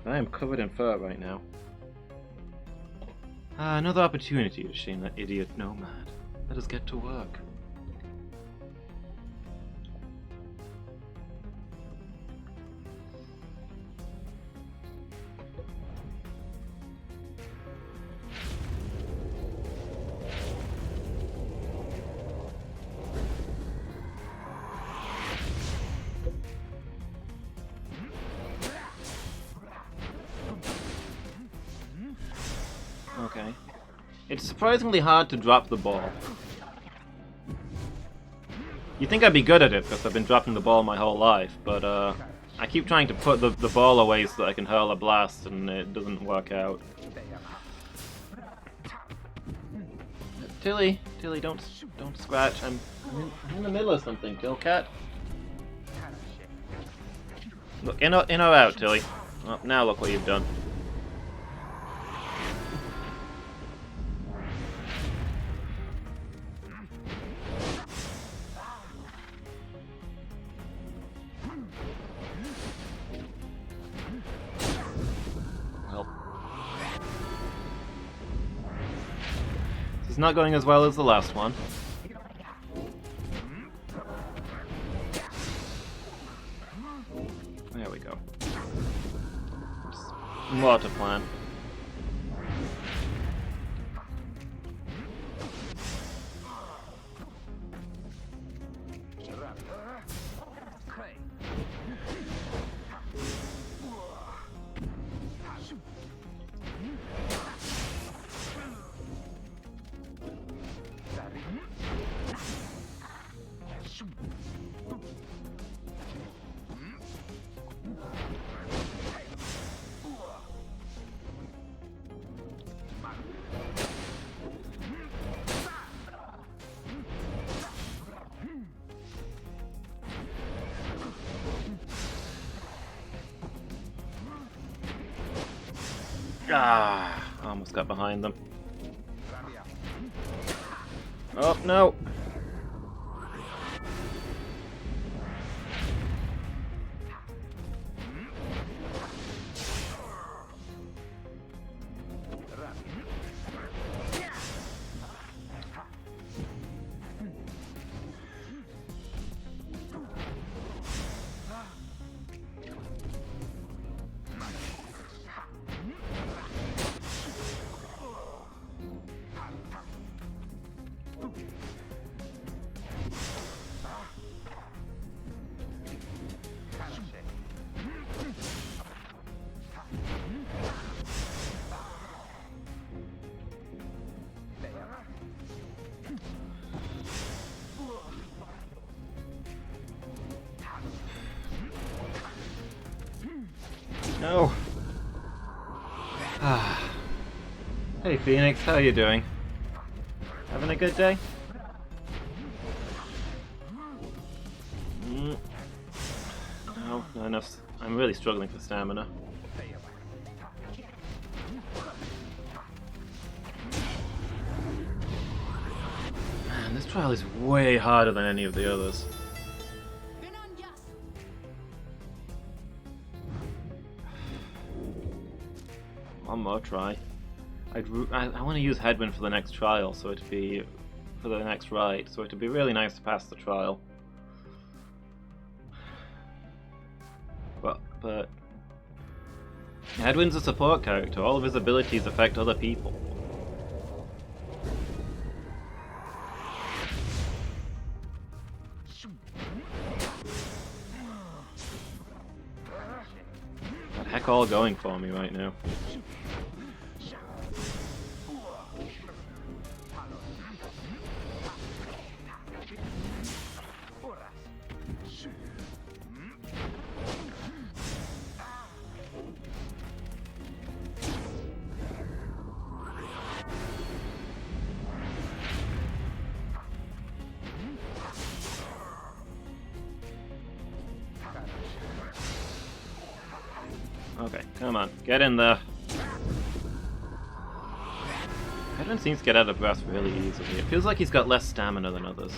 I am covered in fur right now. Another opportunity to shame that idiot nomad. Let us get to work. Okay. It's surprisingly hard to drop the ball. You'd think I'd be good at it because I've been dropping the ball my whole life, but I keep trying to put the ball away so that I can hurl a blast, and it doesn't work out. Tilly, don't scratch. I'm in the middle of something, Killcat. Look, in or out, Tilly. Oh, now look what you've done. Well, this is not going as well as the last one. There we go. More to plan. Ah, almost got behind them. Oh, no! No. Hey Phoenix, how are you doing? Having a good day? No, not enough. I'm really struggling for stamina. Man, this trial is way harder than any of the others. One more try. I want to use Headwind for the next trial, so it'd be for the next ride. So it'd be really nice to pass the trial. But Headwind's a support character. All of his abilities affect other people. What the heck all going for me right now? Okay, come on, get in there. Edwin seems to get out of breath really easily. It feels like he's got less stamina than others.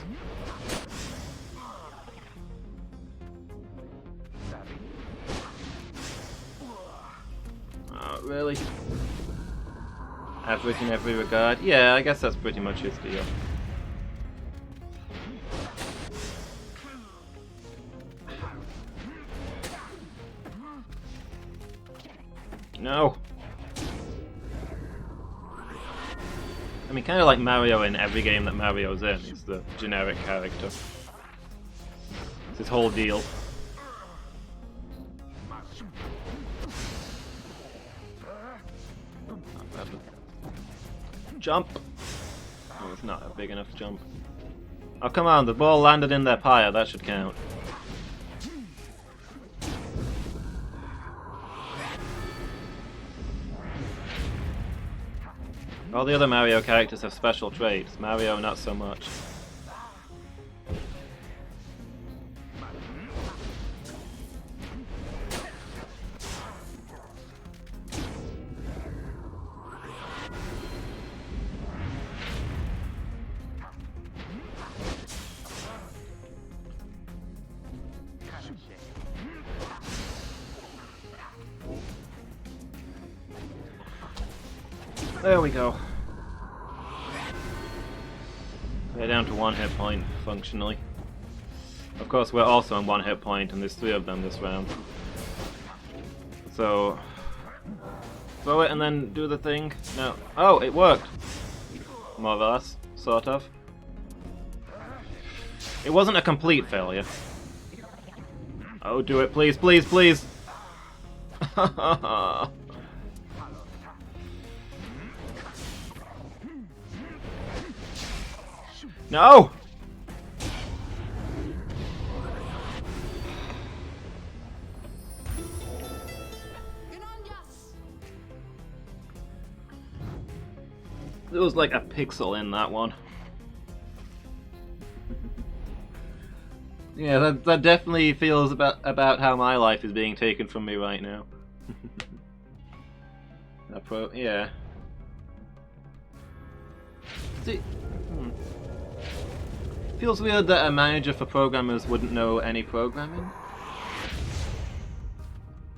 Oh, really? Average in every regard? Yeah, I guess that's pretty much his deal. No! I mean, kind of like Mario in every game that Mario's in. He's the generic character. It's his whole deal. Jump! Oh, it's not a big enough jump. Oh, come on, the ball landed in their pyre. That should count. All the other Mario characters have special traits. Mario, not so much. There we go. They're down to 1 hit point, functionally. Of course, we're also on 1 hit point, and there's 3 of them this round. So... throw it and then do the thing. No. Oh, it worked! More or less. Sort of. It wasn't a complete failure. Oh, do it, please, please, please! No! There was like a pixel in that one. Yeah, that definitely feels about how my life is being taken from me right now. Yeah. See, feels weird that a manager for programmers wouldn't know any programming.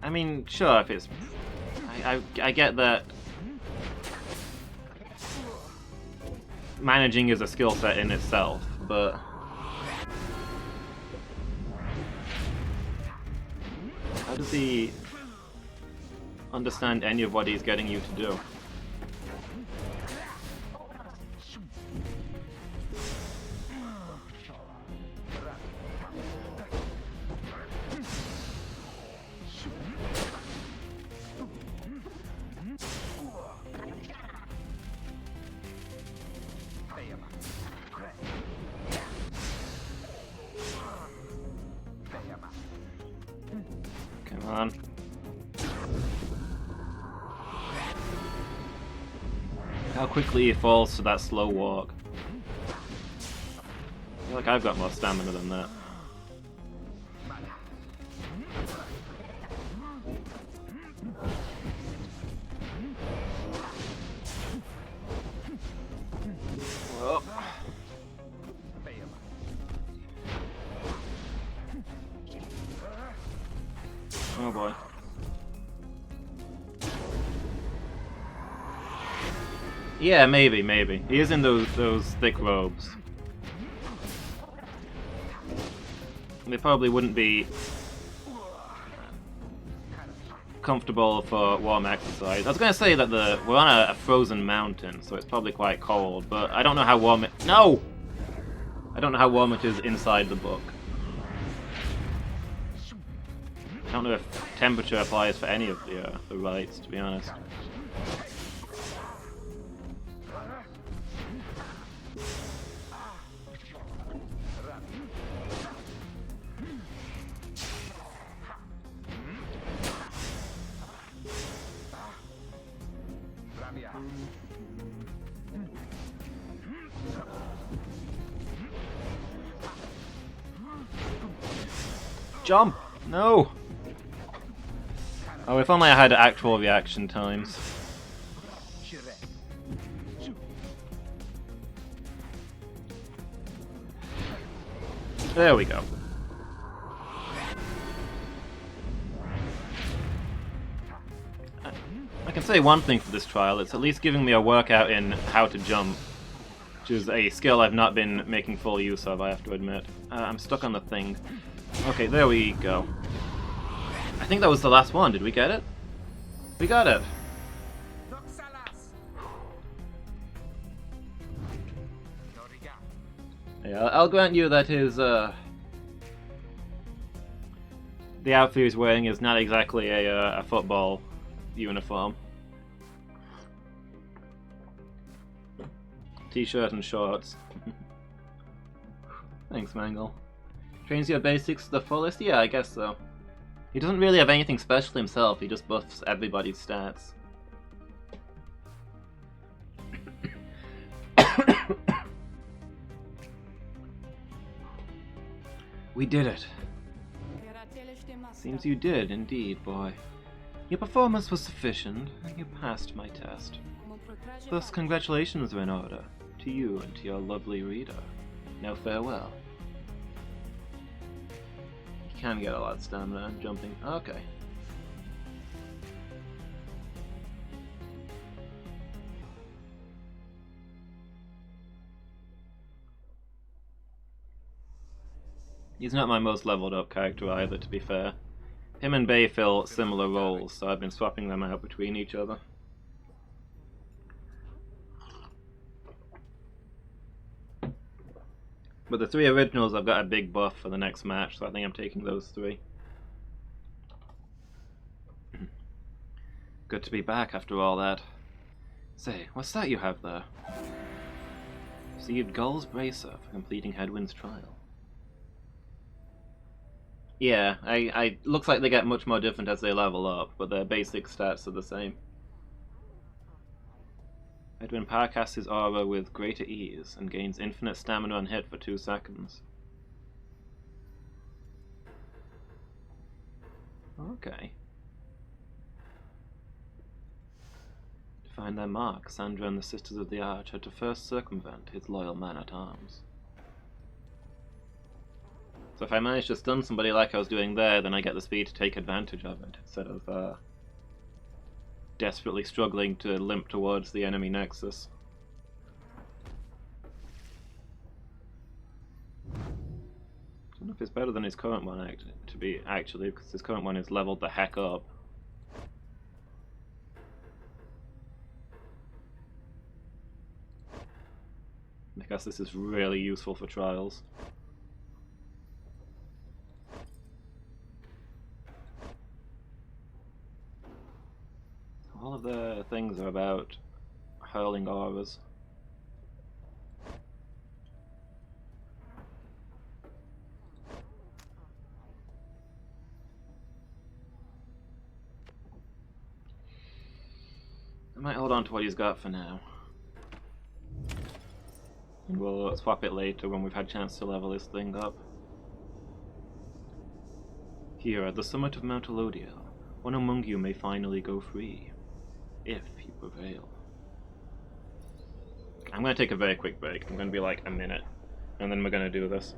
I mean, sure, if it's... I get that managing is a skill set in itself, but... how does he understand any of what he's getting you to do? Come on. How quickly he falls to that slow walk. I feel like I've got more stamina than that. Whoa. Oh boy. Yeah, maybe. He is in those thick robes. They probably wouldn't be comfortable for warm exercise. I was gonna say that we're on a frozen mountain, so it's probably quite cold, but I don't know how warm it... No! I don't know how warm it is inside the book. I don't know if temperature applies for any of the rights, to be honest. Jump! No! Oh, if only I had actual reaction times. There we go. I can say one thing for this trial, it's at least giving me a workout in how to jump, which is a skill I've not been making full use of, I have to admit. I'm stuck on the thing. Okay, there we go. I think that was the last one. Did we get it? We got it. Yeah, I'll grant you that his, the outfit he's wearing is not exactly a football uniform. T-shirt and shorts. Thanks, Mangle. Trains your basics to the fullest? Yeah, I guess so. He doesn't really have anything special himself, he just buffs everybody's stats. We did it. Seems you did, indeed, boy. Your performance was sufficient, and you passed my test. Thus, congratulations are in order, to you and to your lovely reader. Now farewell. You can get a lot of stamina and jumping. Okay. He's not my most leveled up character either, to be fair. Him and Bay fill similar roles, so I've been swapping them out between each other. But the three originals, I've got a big buff for the next match, so I think I'm taking those three. Good to be back after all that. Say, what's that you have there? Received Gull's Bracer for completing Hedwyn's trial. Yeah, I looks like they get much more different as they level up, but their basic stats are the same. Edwin Pyre casts his aura with greater ease and gains infinite stamina on hit for 2 seconds. Okay. To find their mark, Sandra and the Sisters of the Arch had to first circumvent his loyal man-at-arms. So if I manage to stun somebody like I was doing there, then I get the speed to take advantage of it, instead of desperately struggling to limp towards the enemy nexus. I don't know if it's better than his current one, actually, because his current one is leveled the heck up. I guess this is really useful for trials. All of the things are about hurling auras. I might hold on to what he's got for now. And we'll swap it later when we've had a chance to level this thing up. Here at the summit of Mount Elodiel, one among you may finally go free. If you prevail. I'm going to take a very quick break. I'm going to be like a minute, and then we're going to do this.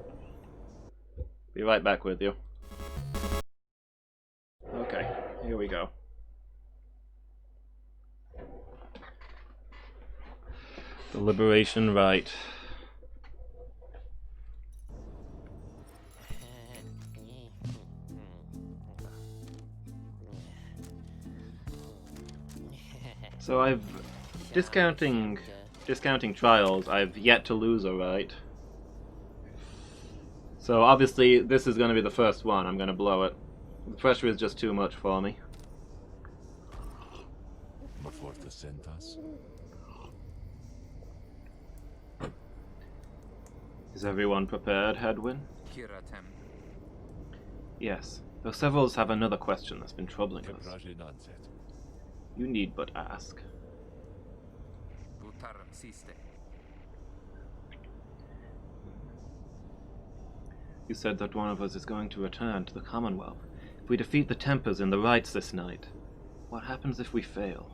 Be right back with you. Okay, here we go. The Liberation Rite. So I've discounting trials, I've yet to lose a right. So obviously this is going to be the first one. I'm going to blow it. The pressure is just too much for me. Is everyone prepared, Hedwyn? Yes, though several have another question that's been troubling us. You need but ask. You said that one of us is going to return to the Commonwealth. If we defeat the Tempers in the rites this night, what happens if we fail?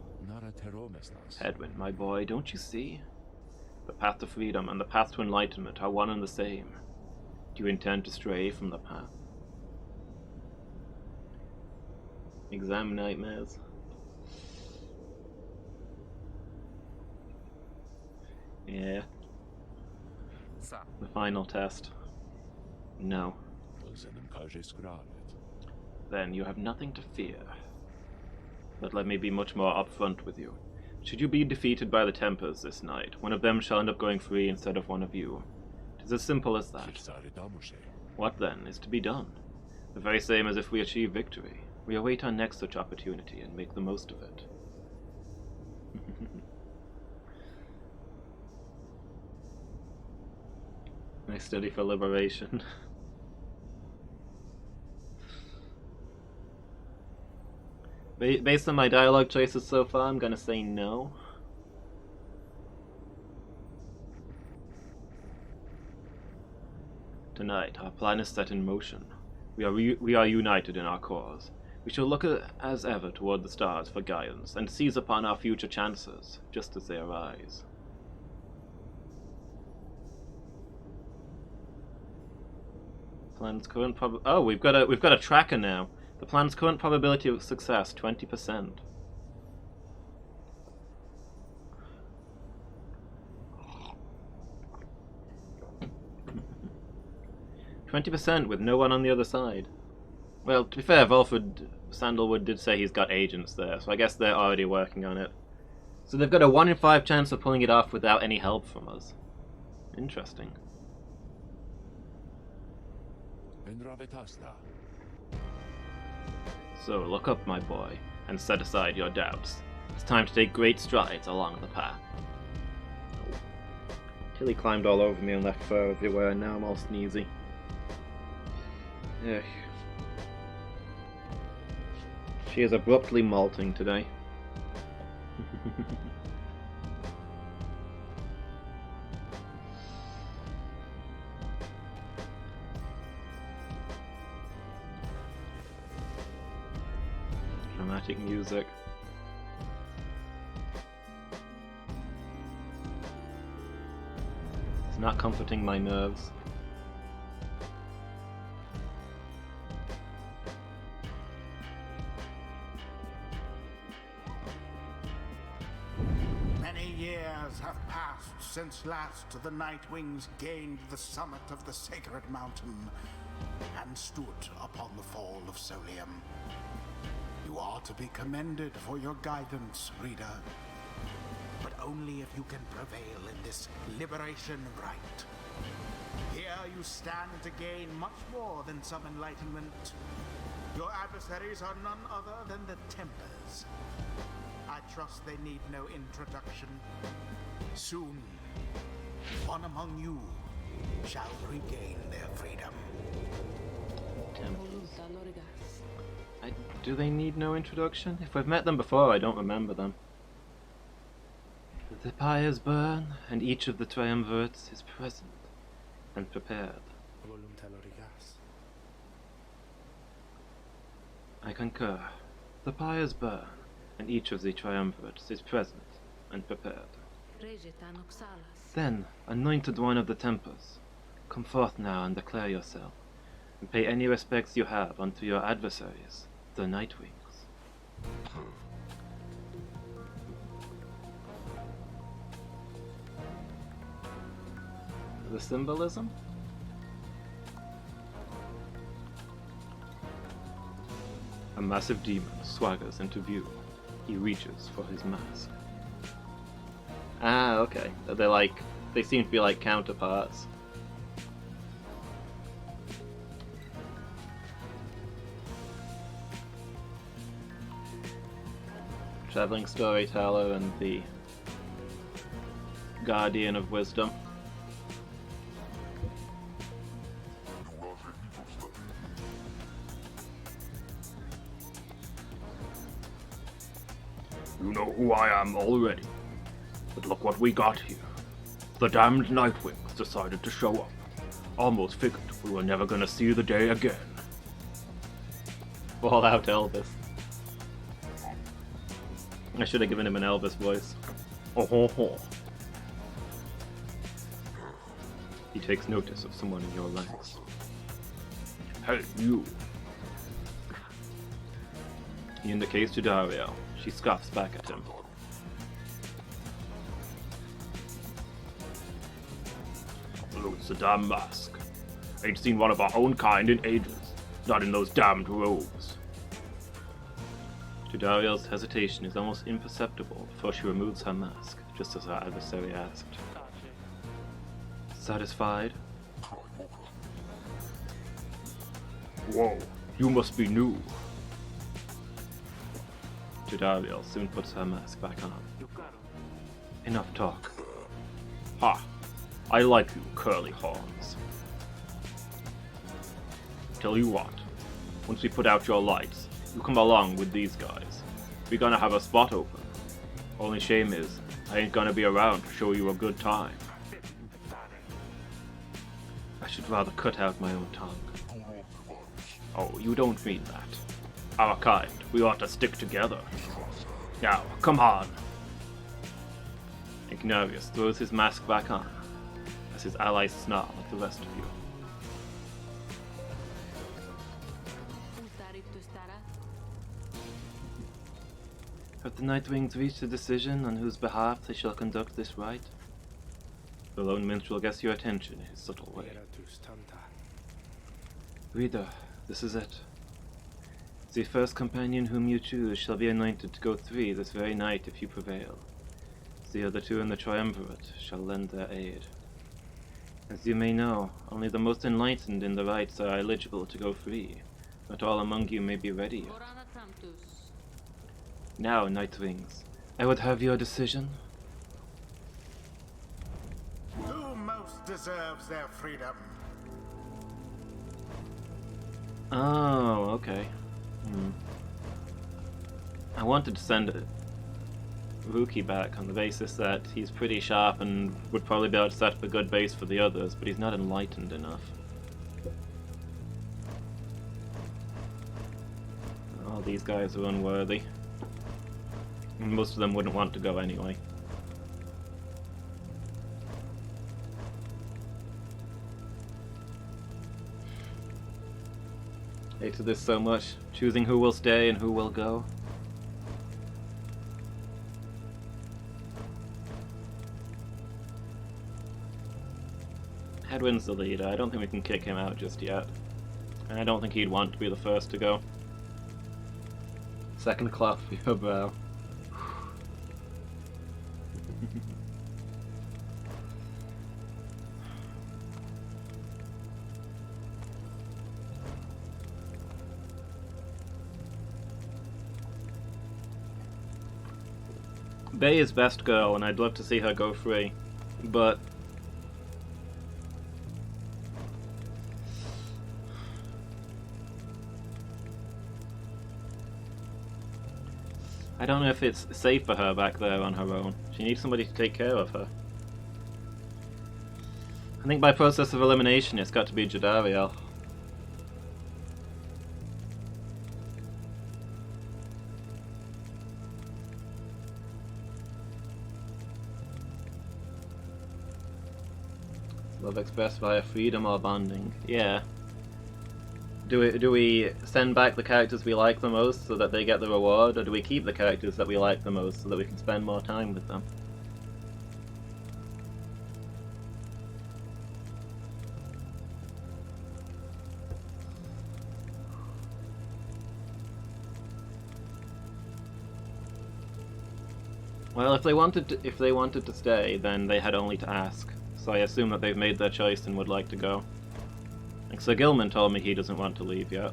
Hedwyn, my boy, don't you see? The path to freedom and the path to enlightenment are one and the same. Do you intend to stray from the path? Exam nightmares. Yeah. The final test. No. Then you have nothing to fear. But let me be much more upfront with you. Should you be defeated by the Tempers this night, one of them shall end up going free instead of one of you. It is as simple as that. What then is to be done? The very same as if we achieve victory. We await our next such opportunity and make the most of it. I study for liberation. Based on my dialogue choices so far, I'm gonna say no. To tonight, our plan is set in motion. We are united in our cause. We shall look as ever toward the stars for guidance, and seize upon our future chances, just as they arise. Plan's current we've got a tracker now. The plan's current probability of success, 20%. %, with no one on the other side. Well, to be fair, Volford Sandalwood did say he's got agents there, so I guess they're already working on it. So they've got a 1 in 5 chance of pulling it off without any help from us. Interesting. So look up, my boy, and set aside your doubts. It's time to take great strides along the path. Oh. Tilly climbed all over me and left fur everywhere, and now I'm all sneezy. Ugh. She is abruptly molting today. Dramatic music. It's not comforting my nerves. Have passed since last the Nightwings gained the summit of the sacred mountain and stood upon the fall of Solium. You are to be commended for your guidance, reader, but only if you can prevail in this liberation rite. Here you stand to gain much more than some enlightenment. Your adversaries are none other than the Tempers. I trust they need no introduction. Soon, one among you shall regain their freedom. Do they need no introduction? If we've met them before, I don't remember them. The pyres burn, and each of the triumvirates is present and prepared. I concur. The pyres burn, and each of the triumvirates is present and prepared. Then, anointed one of the Tempers, come forth now and declare yourself, and pay any respects you have unto your adversaries, the Nightwings. The symbolism? A massive demon swaggers into view. He reaches for his mask. Ah, okay. They seem to be like counterparts. Traveling storyteller and the guardian of wisdom. You know who I am already. But look what we got here. The damned Nightwings decided to show up. Almost figured we were never gonna see the day again. Fall out Elvis. I should have given him an Elvis voice. Oh ho ho. He takes notice of someone in your ranks. Hey, you. He indicates to Dario. She scoffs back at him. Look, it's a damn mask. Ain't seen one of our own kind in ages. Not in those damned robes. To Dario's hesitation is almost imperceptible before she removes her mask, just as our adversary asked. Satisfied? Whoa, you must be new. Dario soon puts her mask back on. Enough talk. Ha! I like you, curly horns. Tell you what, once we put out your lights, you come along with these guys. We're gonna have a spot open. Only shame is, I ain't gonna be around to show you a good time. A should rather cut out my own tongue. Oh, you don't mean that. Our kind, we ought to stick together. Now, come on! Ignarius throws his mask back on, as his allies snarl at the rest of you. Have the Nightwings reached a decision on whose behalf they shall conduct this rite? The lone minstrel gets your attention in his subtle way. Reader, this is it. The first companion whom you choose shall be anointed to go free this very night if you prevail. The other two in the triumvirate shall lend their aid. As you may know, only the most enlightened in the rites are eligible to go free. Not all among you may be ready yet. Now, Nightwings, I would have your decision. Who most deserves their freedom? Oh, okay. I wanted to send Ruki back on the basis that he's pretty sharp and would probably be able to set up a good base for the others, but he's not enlightened enough. All these guys are unworthy. Most of them wouldn't want to go anyway. Hated this so much, choosing who will stay and who will go. Hedwin's the leader. I don't think we can kick him out just yet. And I don't think he'd want to be the first to go. Second cloth for your brow. Bay is best girl, and I'd love to see her go free, but I don't know if it's safe for her back there on her own. She needs somebody to take care of her. I think by process of elimination it's got to be Jadariel. Love expressed via freedom or bonding. Yeah. Do we send back the characters we like the most so that they get the reward, or do we keep the characters that we like the most so that we can spend more time with them? Well, if they wanted to stay, then they had only to ask. So I assume that they've made their choice and would like to go. Like Sir Gilman told me he doesn't want to leave yet.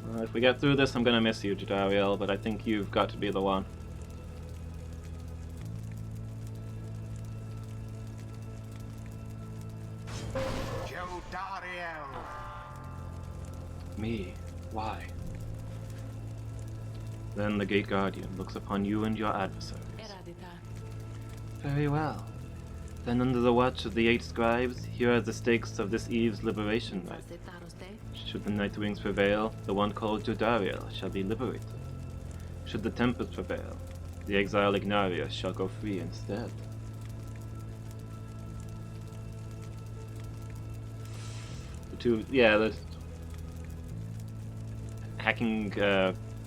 Well, if we get through this, I'm gonna miss you, Jadariel, but I think you've got to be the one. Jodariel! Me? Why? Then the Gate Guardian looks upon you and your adversaries. Very well. Then under the watch of the 8 scribes, here are the stakes of this eve's liberation rite. Should the Nightwings prevail, the one called Jodariel shall be liberated. Should the Tempest prevail, the exiled Ignarius shall go free instead. The hacking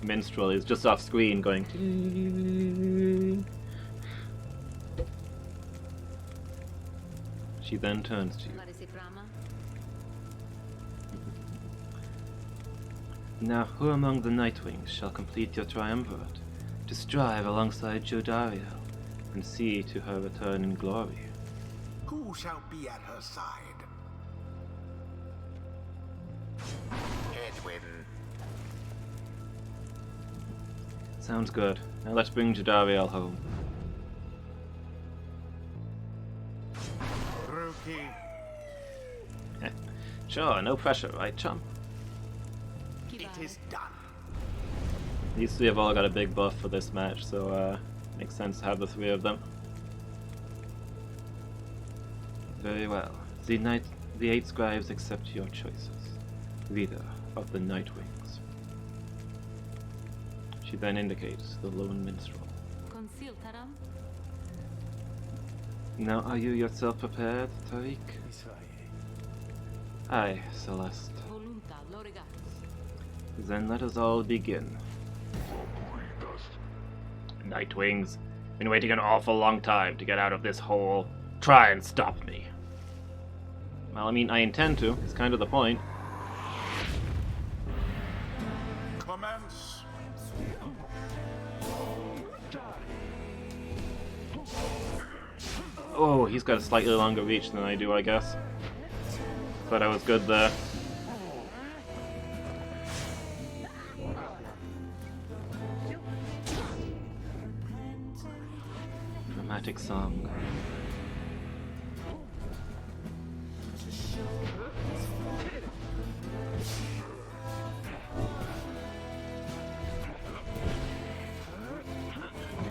minstrel is just off screen going. She then turns to you. Now, who among the Nightwings shall complete your triumvirate, to strive alongside Jodariel, and see to her return in glory? Who shall be at her side? Edwin. Sounds good. Now let's bring Jadariel home. Ruki. Sure, no pressure, right, chum? It is done. These three have all got a big buff for this match, so Makes sense to have the three of them. Very well. The 8 scribes accept your choices. Leader of the Nightwings. She then indicates the lone minstrel. Conceal Taram. Now are you yourself prepared, Tariq? Aye, Celeste. Volunta Lorigatus. Then let us all begin. Nightwings, been waiting an awful long time to get out of this hole. Try and stop me. Well, I mean, I intend to. It's kind of the point. Commence. Oh, he's got a slightly longer reach than I do, I guess. But I was good there. Dramatic song.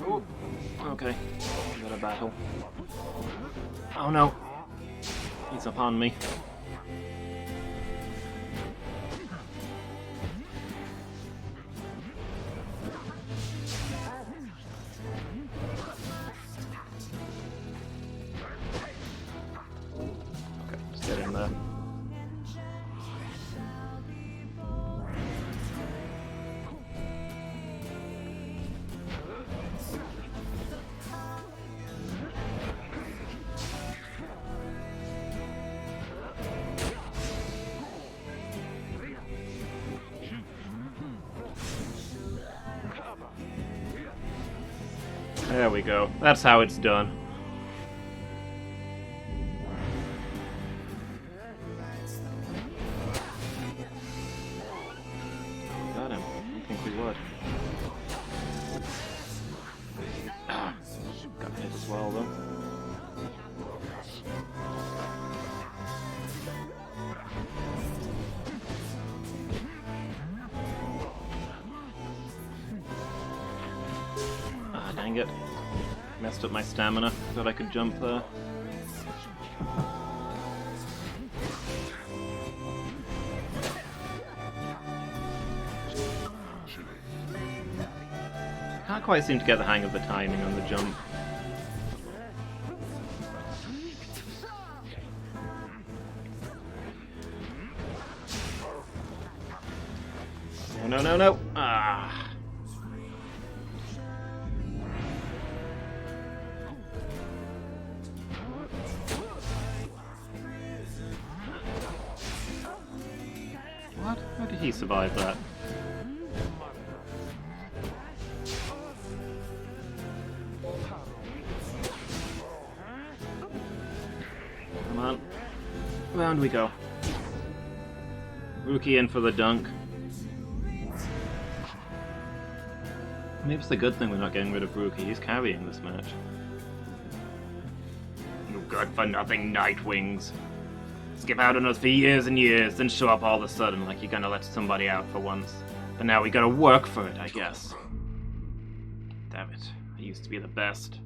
Ooh, okay, we got a battle. Oh no, he's upon me. Okay, just get in there. There we go. That's how it's done. Got him. I think we would. Got hit as well, though. Ah, dang it. Messed up my stamina. Thought I could jump there. Can't quite seem to get the hang of the timing on the jump. No, no, no! Ah! What? How did he survive that? Come on. Round we go. Rookie in for the dunk. Maybe it's a good thing we're not getting rid of Rookie. He's carrying this match. You good-for-nothing Nightwings. Skip out on us for years and years, then show up all of a sudden like you're gonna let somebody out for once. But now we gotta work for it, I guess. Damn it. I used to be the best.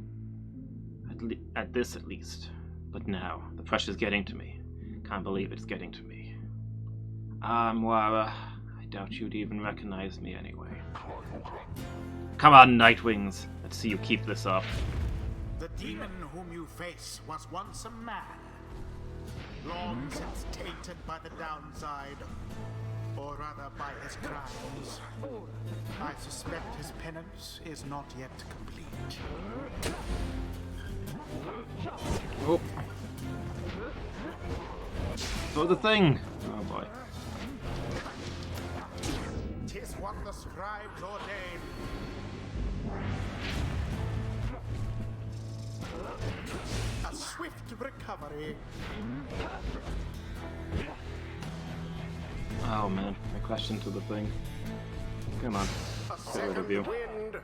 At this, at least. But now, the pressure's getting to me. Can't believe it's getting to me. Ah, Moira. I doubt you'd even recognize me anyway. Come on, Nightwings. Let's see you keep this up. The demon whom you face was once a man. Long since tainted by the downside, or rather by his crimes. I suspect his penance is not yet complete. Oh. Throw the thing! Oh boy. 'Tis what the scribes ordain. A swift recovery. Oh man, I crashed into the thing. Come on, A get rid of second you. wind.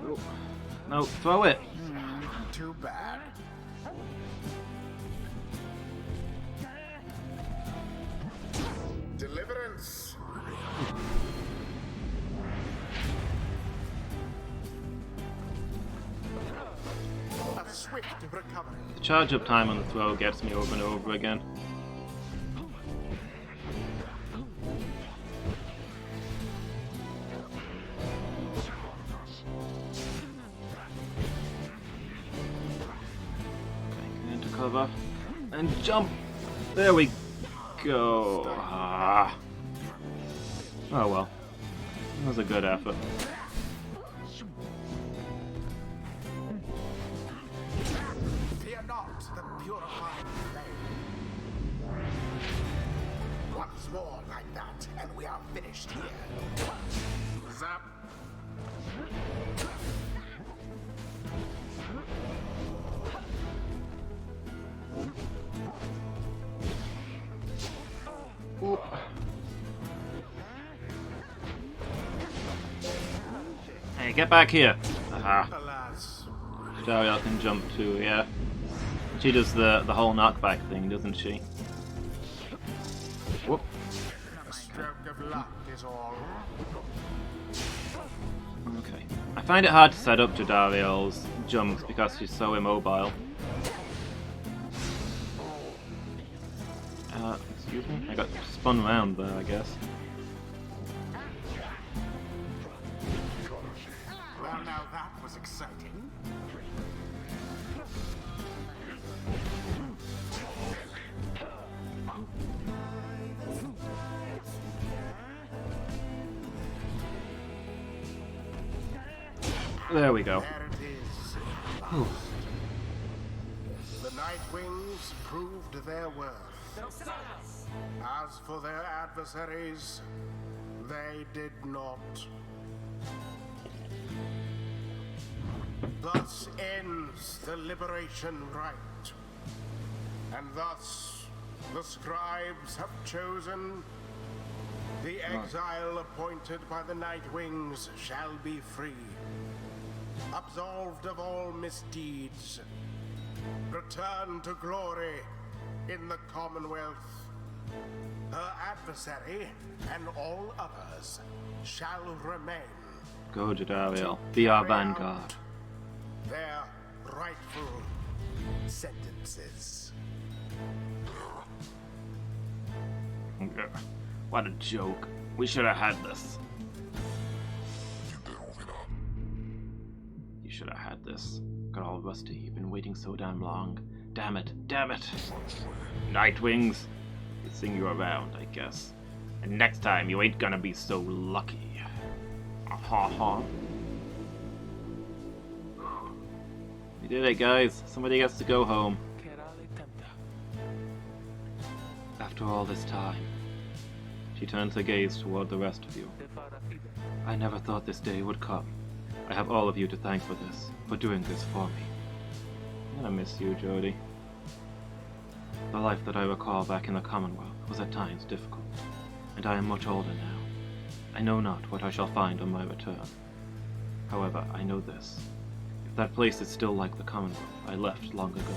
Oh. No, throw it! Too bad. swift recovery. The charge up time on the throw gets me over and over again. Okay, get into cover. And jump! There we go. Ah. Oh well. That was a good effort. Fear not the purifying flame. Once more like that, and we are finished here. Zap. Ooh. Hey, get back here! Aha. Alas. Daryl can jump too, yeah. She does the whole knockback thing, doesn't she? Whoop. A stroke of luck is all. Okay. I find it hard to set up Jadariel's jumps because she's so immobile. Excuse me? I got spun round there, I guess. Well, now that was exciting. There we go. There it is. The Nightwings proved their worth. As for their adversaries, they did not. Thus ends the liberation rite. And thus the scribes have chosen the exile appointed by the Nightwings shall be free, absolved of all misdeeds, return to glory in the Commonwealth. Her adversary and all others shall remain. Go, Jadariel. Be our vanguard. Their rightful sentences. What a joke. We should have had this. You should have had this. Got all rusty. You've been waiting so damn long. Damn it. Damn it. Nightwings. Good thing you're around, I guess. And next time you ain't gonna be so lucky. Ha ha. We did it, guys. Somebody gets to go home. After all this time. She turns her gaze toward the rest of you. I never thought this day would come. I have all of you to thank for this, for doing this for me. I'm gonna miss you, Jodie. The life that I recall back in the Commonwealth was at times difficult, and I am much older now. I know not what I shall find on my return. However, I know this. If that place is still like the Commonwealth I left long ago,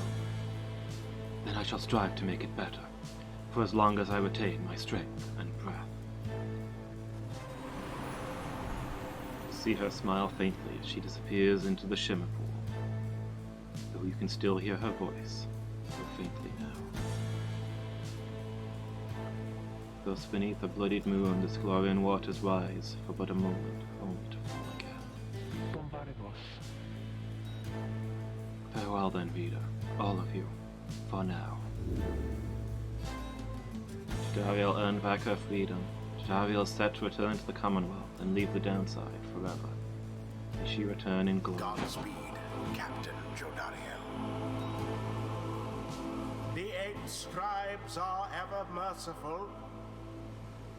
then I shall strive to make it better, for as long as I retain my strength and breath. See her smile faintly as she disappears into the shimmer pool, though you can still hear her voice, so faintly now. Thus beneath a bloodied moon the Sclorian waters rise for but a moment, only to fall again. Farewell then, reader, all of you, for now. Jadariel earned back her freedom. Jadariel is set to return to the Commonwealth and leave the downside forever. May she return in glory. Godspeed, Captain Jodariel. The 8 scribes are ever merciful.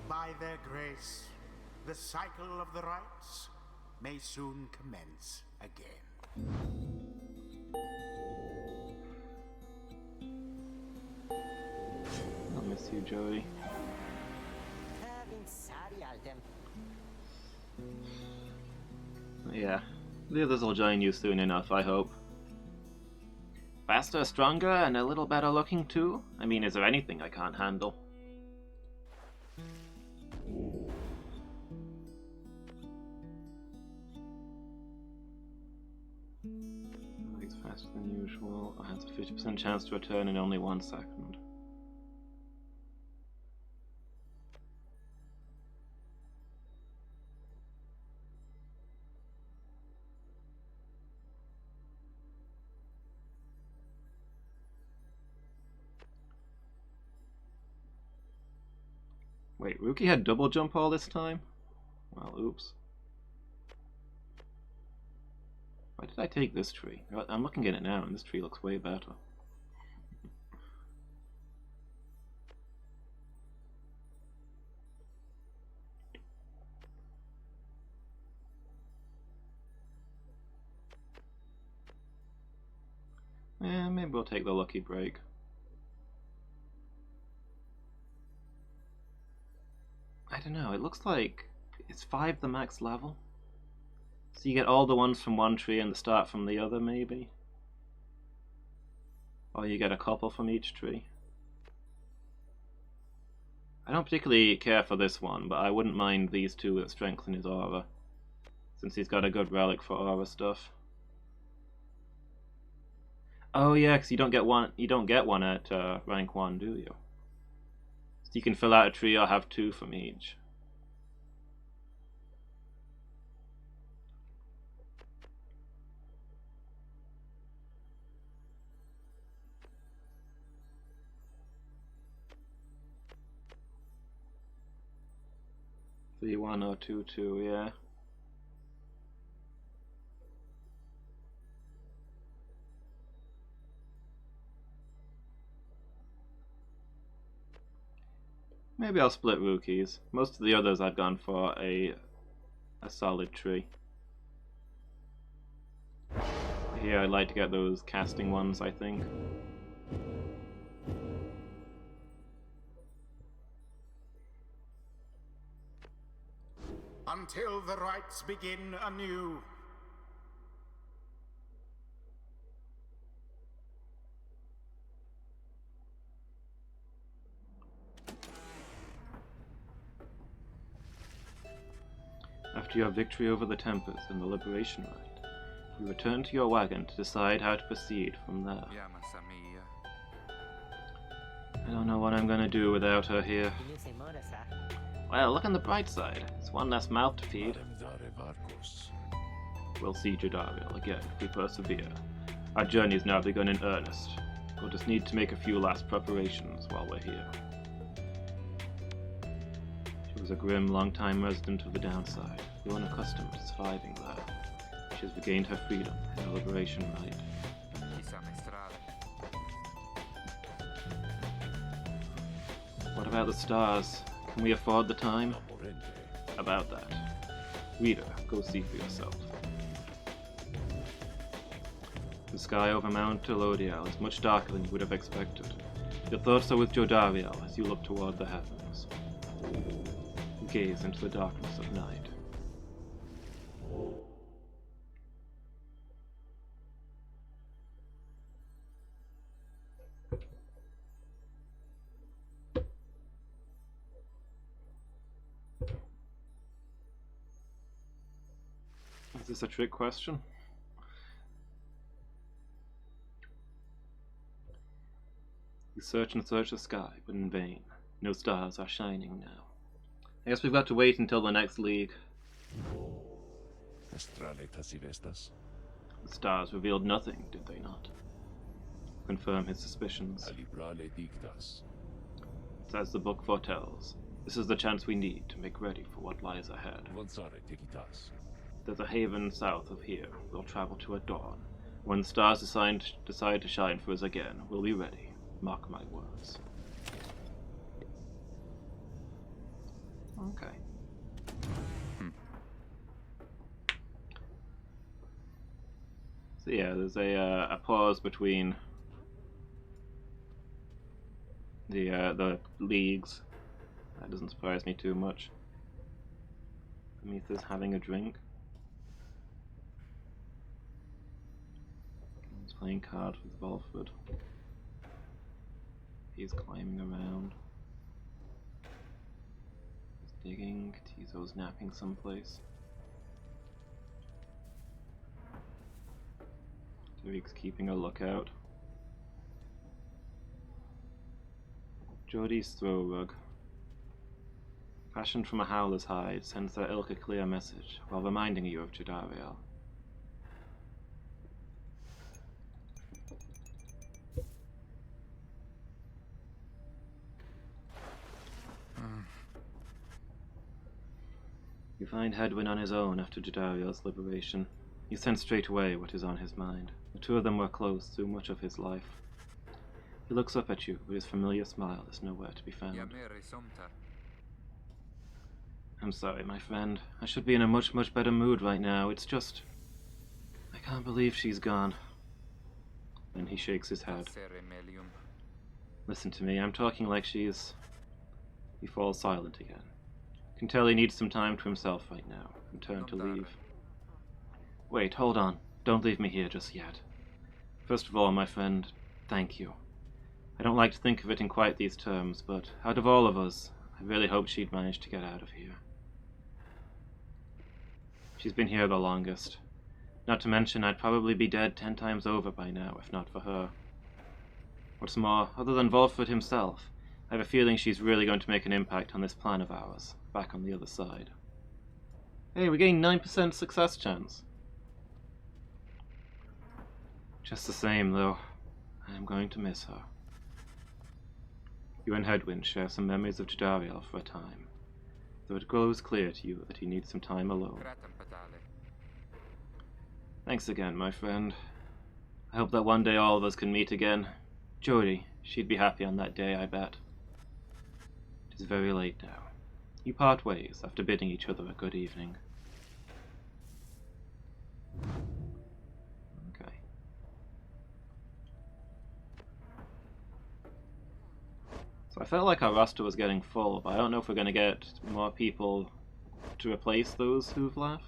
By their grace, the cycle of the rites may soon commence again. I'll miss you, Jodie. Yeah, the others will join you soon enough, I hope. Faster, stronger, and a little better looking too? I mean, is there anything I can't handle? Nice Faster than usual. Has a 50% chance to return in only 1 second. Wait, Rookie had double jump all this time? Well, oops. Why did I take this tree? I'm looking at it now, and this tree looks way better. Maybe we'll take the lucky break. I don't know, it looks like it's 5 the max level. So you get all the ones from one tree and the start from the other, maybe? Or you get a couple from each tree. I don't particularly care for this one, but I wouldn't mind these two that strengthen his aura, since he's got a good relic for aura stuff. Oh yeah, because you don't get one at rank 1, do you? So you can fill out a tree or have 2 from each. C1 or 2-2, yeah. Maybe I'll split Rookies. Most of the others I've gone for a solid tree. Here I'd like to get those casting ones, I think. Until the rites begin anew. After your victory over the Tempest and the Liberation Rite, you return to your wagon to decide how to proceed from there. I don't know what I'm gonna do without her here. Well, look on the bright side. It's one less mouth to feed. We'll see Jodariel again if we persevere. Our journey has now begun in earnest. We'll just need to make a few last preparations while we're here. She was a grim, long-time resident of the downside, grown unaccustomed to surviving there. She has regained her freedom in the Liberation Rite. What about the stars? Can we afford the time? About that. Reader, go see for yourself. The sky over Mount Elodial is much darker than you would have expected. Your thoughts are with Jodariel as you look toward the heavens. You gaze into the darkness of night. Is this a trick question? You search and search the sky, but in vain. No stars are shining now. I guess we've got to wait until the next league. The stars revealed nothing, did they not? Confirm his suspicions. As the book foretells, this is the chance we need to make ready for what lies ahead. There's a haven south of here. We'll travel to at dawn. When the stars decide to shine for us again, we'll be ready. Mark my words. Okay. So yeah, there's a pause between the leagues. That doesn't surprise me too much. Amitha's having a drink. He's playing cards with Volford. He's climbing around. He's digging. Tizo's napping someplace. Freak's keeping a lookout. Jodie's throw rug. Fashioned from a howler's hide, sends their ilk a clear message, while reminding you of Jadariel. You find Hedwyn on his own after Jadariel's liberation. You sense straight away what is on his mind. The two of them were close through much of his life. He looks up at you, but his familiar smile is nowhere to be found. I'm sorry, my friend. I should be in a much better mood right now. It's just... I can't believe she's gone. Then he shakes his head. Listen to me, I'm talking like she's... He falls silent again. Can tell he needs some time to himself right now, and turn to leave. Wait, hold on. Don't leave me here just yet. First of all, my friend, thank you. I don't like to think of it in quite these terms, but out of all of us, I really hoped she'd managed to get out of here. She's been here the longest. Not to mention, I'd probably be dead 10 times over by now, if not for her. What's more, other than Volford himself, I have a feeling she's really going to make an impact on this plan of ours, back on the other side. Hey, we're getting 9% success chance. Just the same, though, I am going to miss her. You and Hedwyn share some memories of Jadariel for a time, though it grows clear to you that he needs some time alone. Thanks again, my friend. I hope that one day all of us can meet again. Jodie, she'd be happy on that day, I bet. It is very late now. You part ways after bidding each other a good evening. Okay. So I felt like our roster was getting full, but I don't know if we're going to get more people to replace those who've left.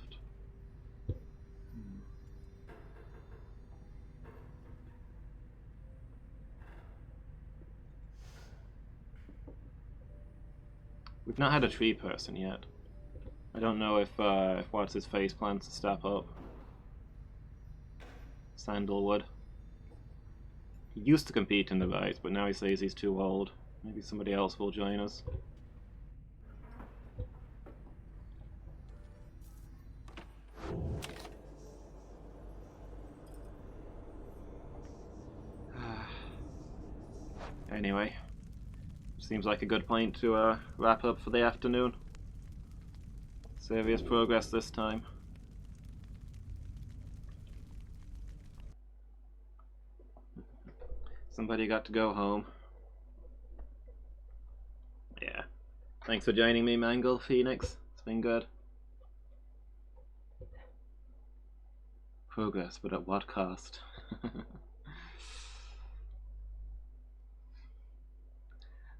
We've not had a tree person yet. I don't know if What's-His-Face plans to step up. Sandalwood. He used to compete in the Rise, but now he says he's too old. Maybe somebody else will join us. Anyway. Seems like a good point to wrap up for the afternoon. Serious progress this time. Somebody got to go home. Yeah. Thanks for joining me, Mangle, Phoenix. It's been good. Progress, but at what cost?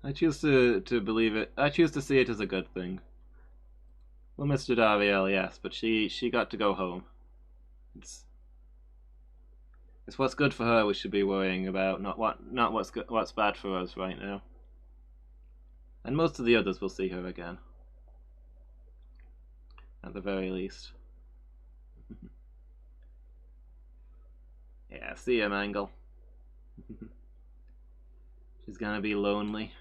I choose to believe it. I choose to see it as a good thing. Well, Mr. Dariel, yes, but she got to go home. It's what's good for her we should be worrying about, not what's bad for us right now. And most of the others will see her again, at the very least. Yeah, see ya, Mangle. She's gonna be lonely.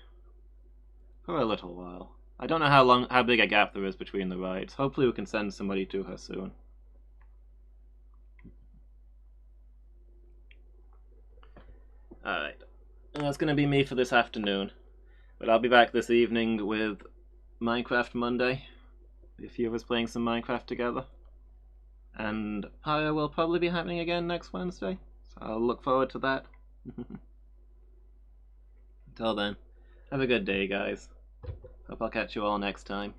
For a little while. I don't know how big a gap there is between the rides. Hopefully we can send somebody to her soon. Alright. And that's gonna be me for this afternoon. But I'll be back this evening with Minecraft Monday. A few of us playing some Minecraft together. And Pyre will probably be happening again next Wednesday. So I'll look forward to that. Until then, have a good day, guys. Hope I'll catch you all next time.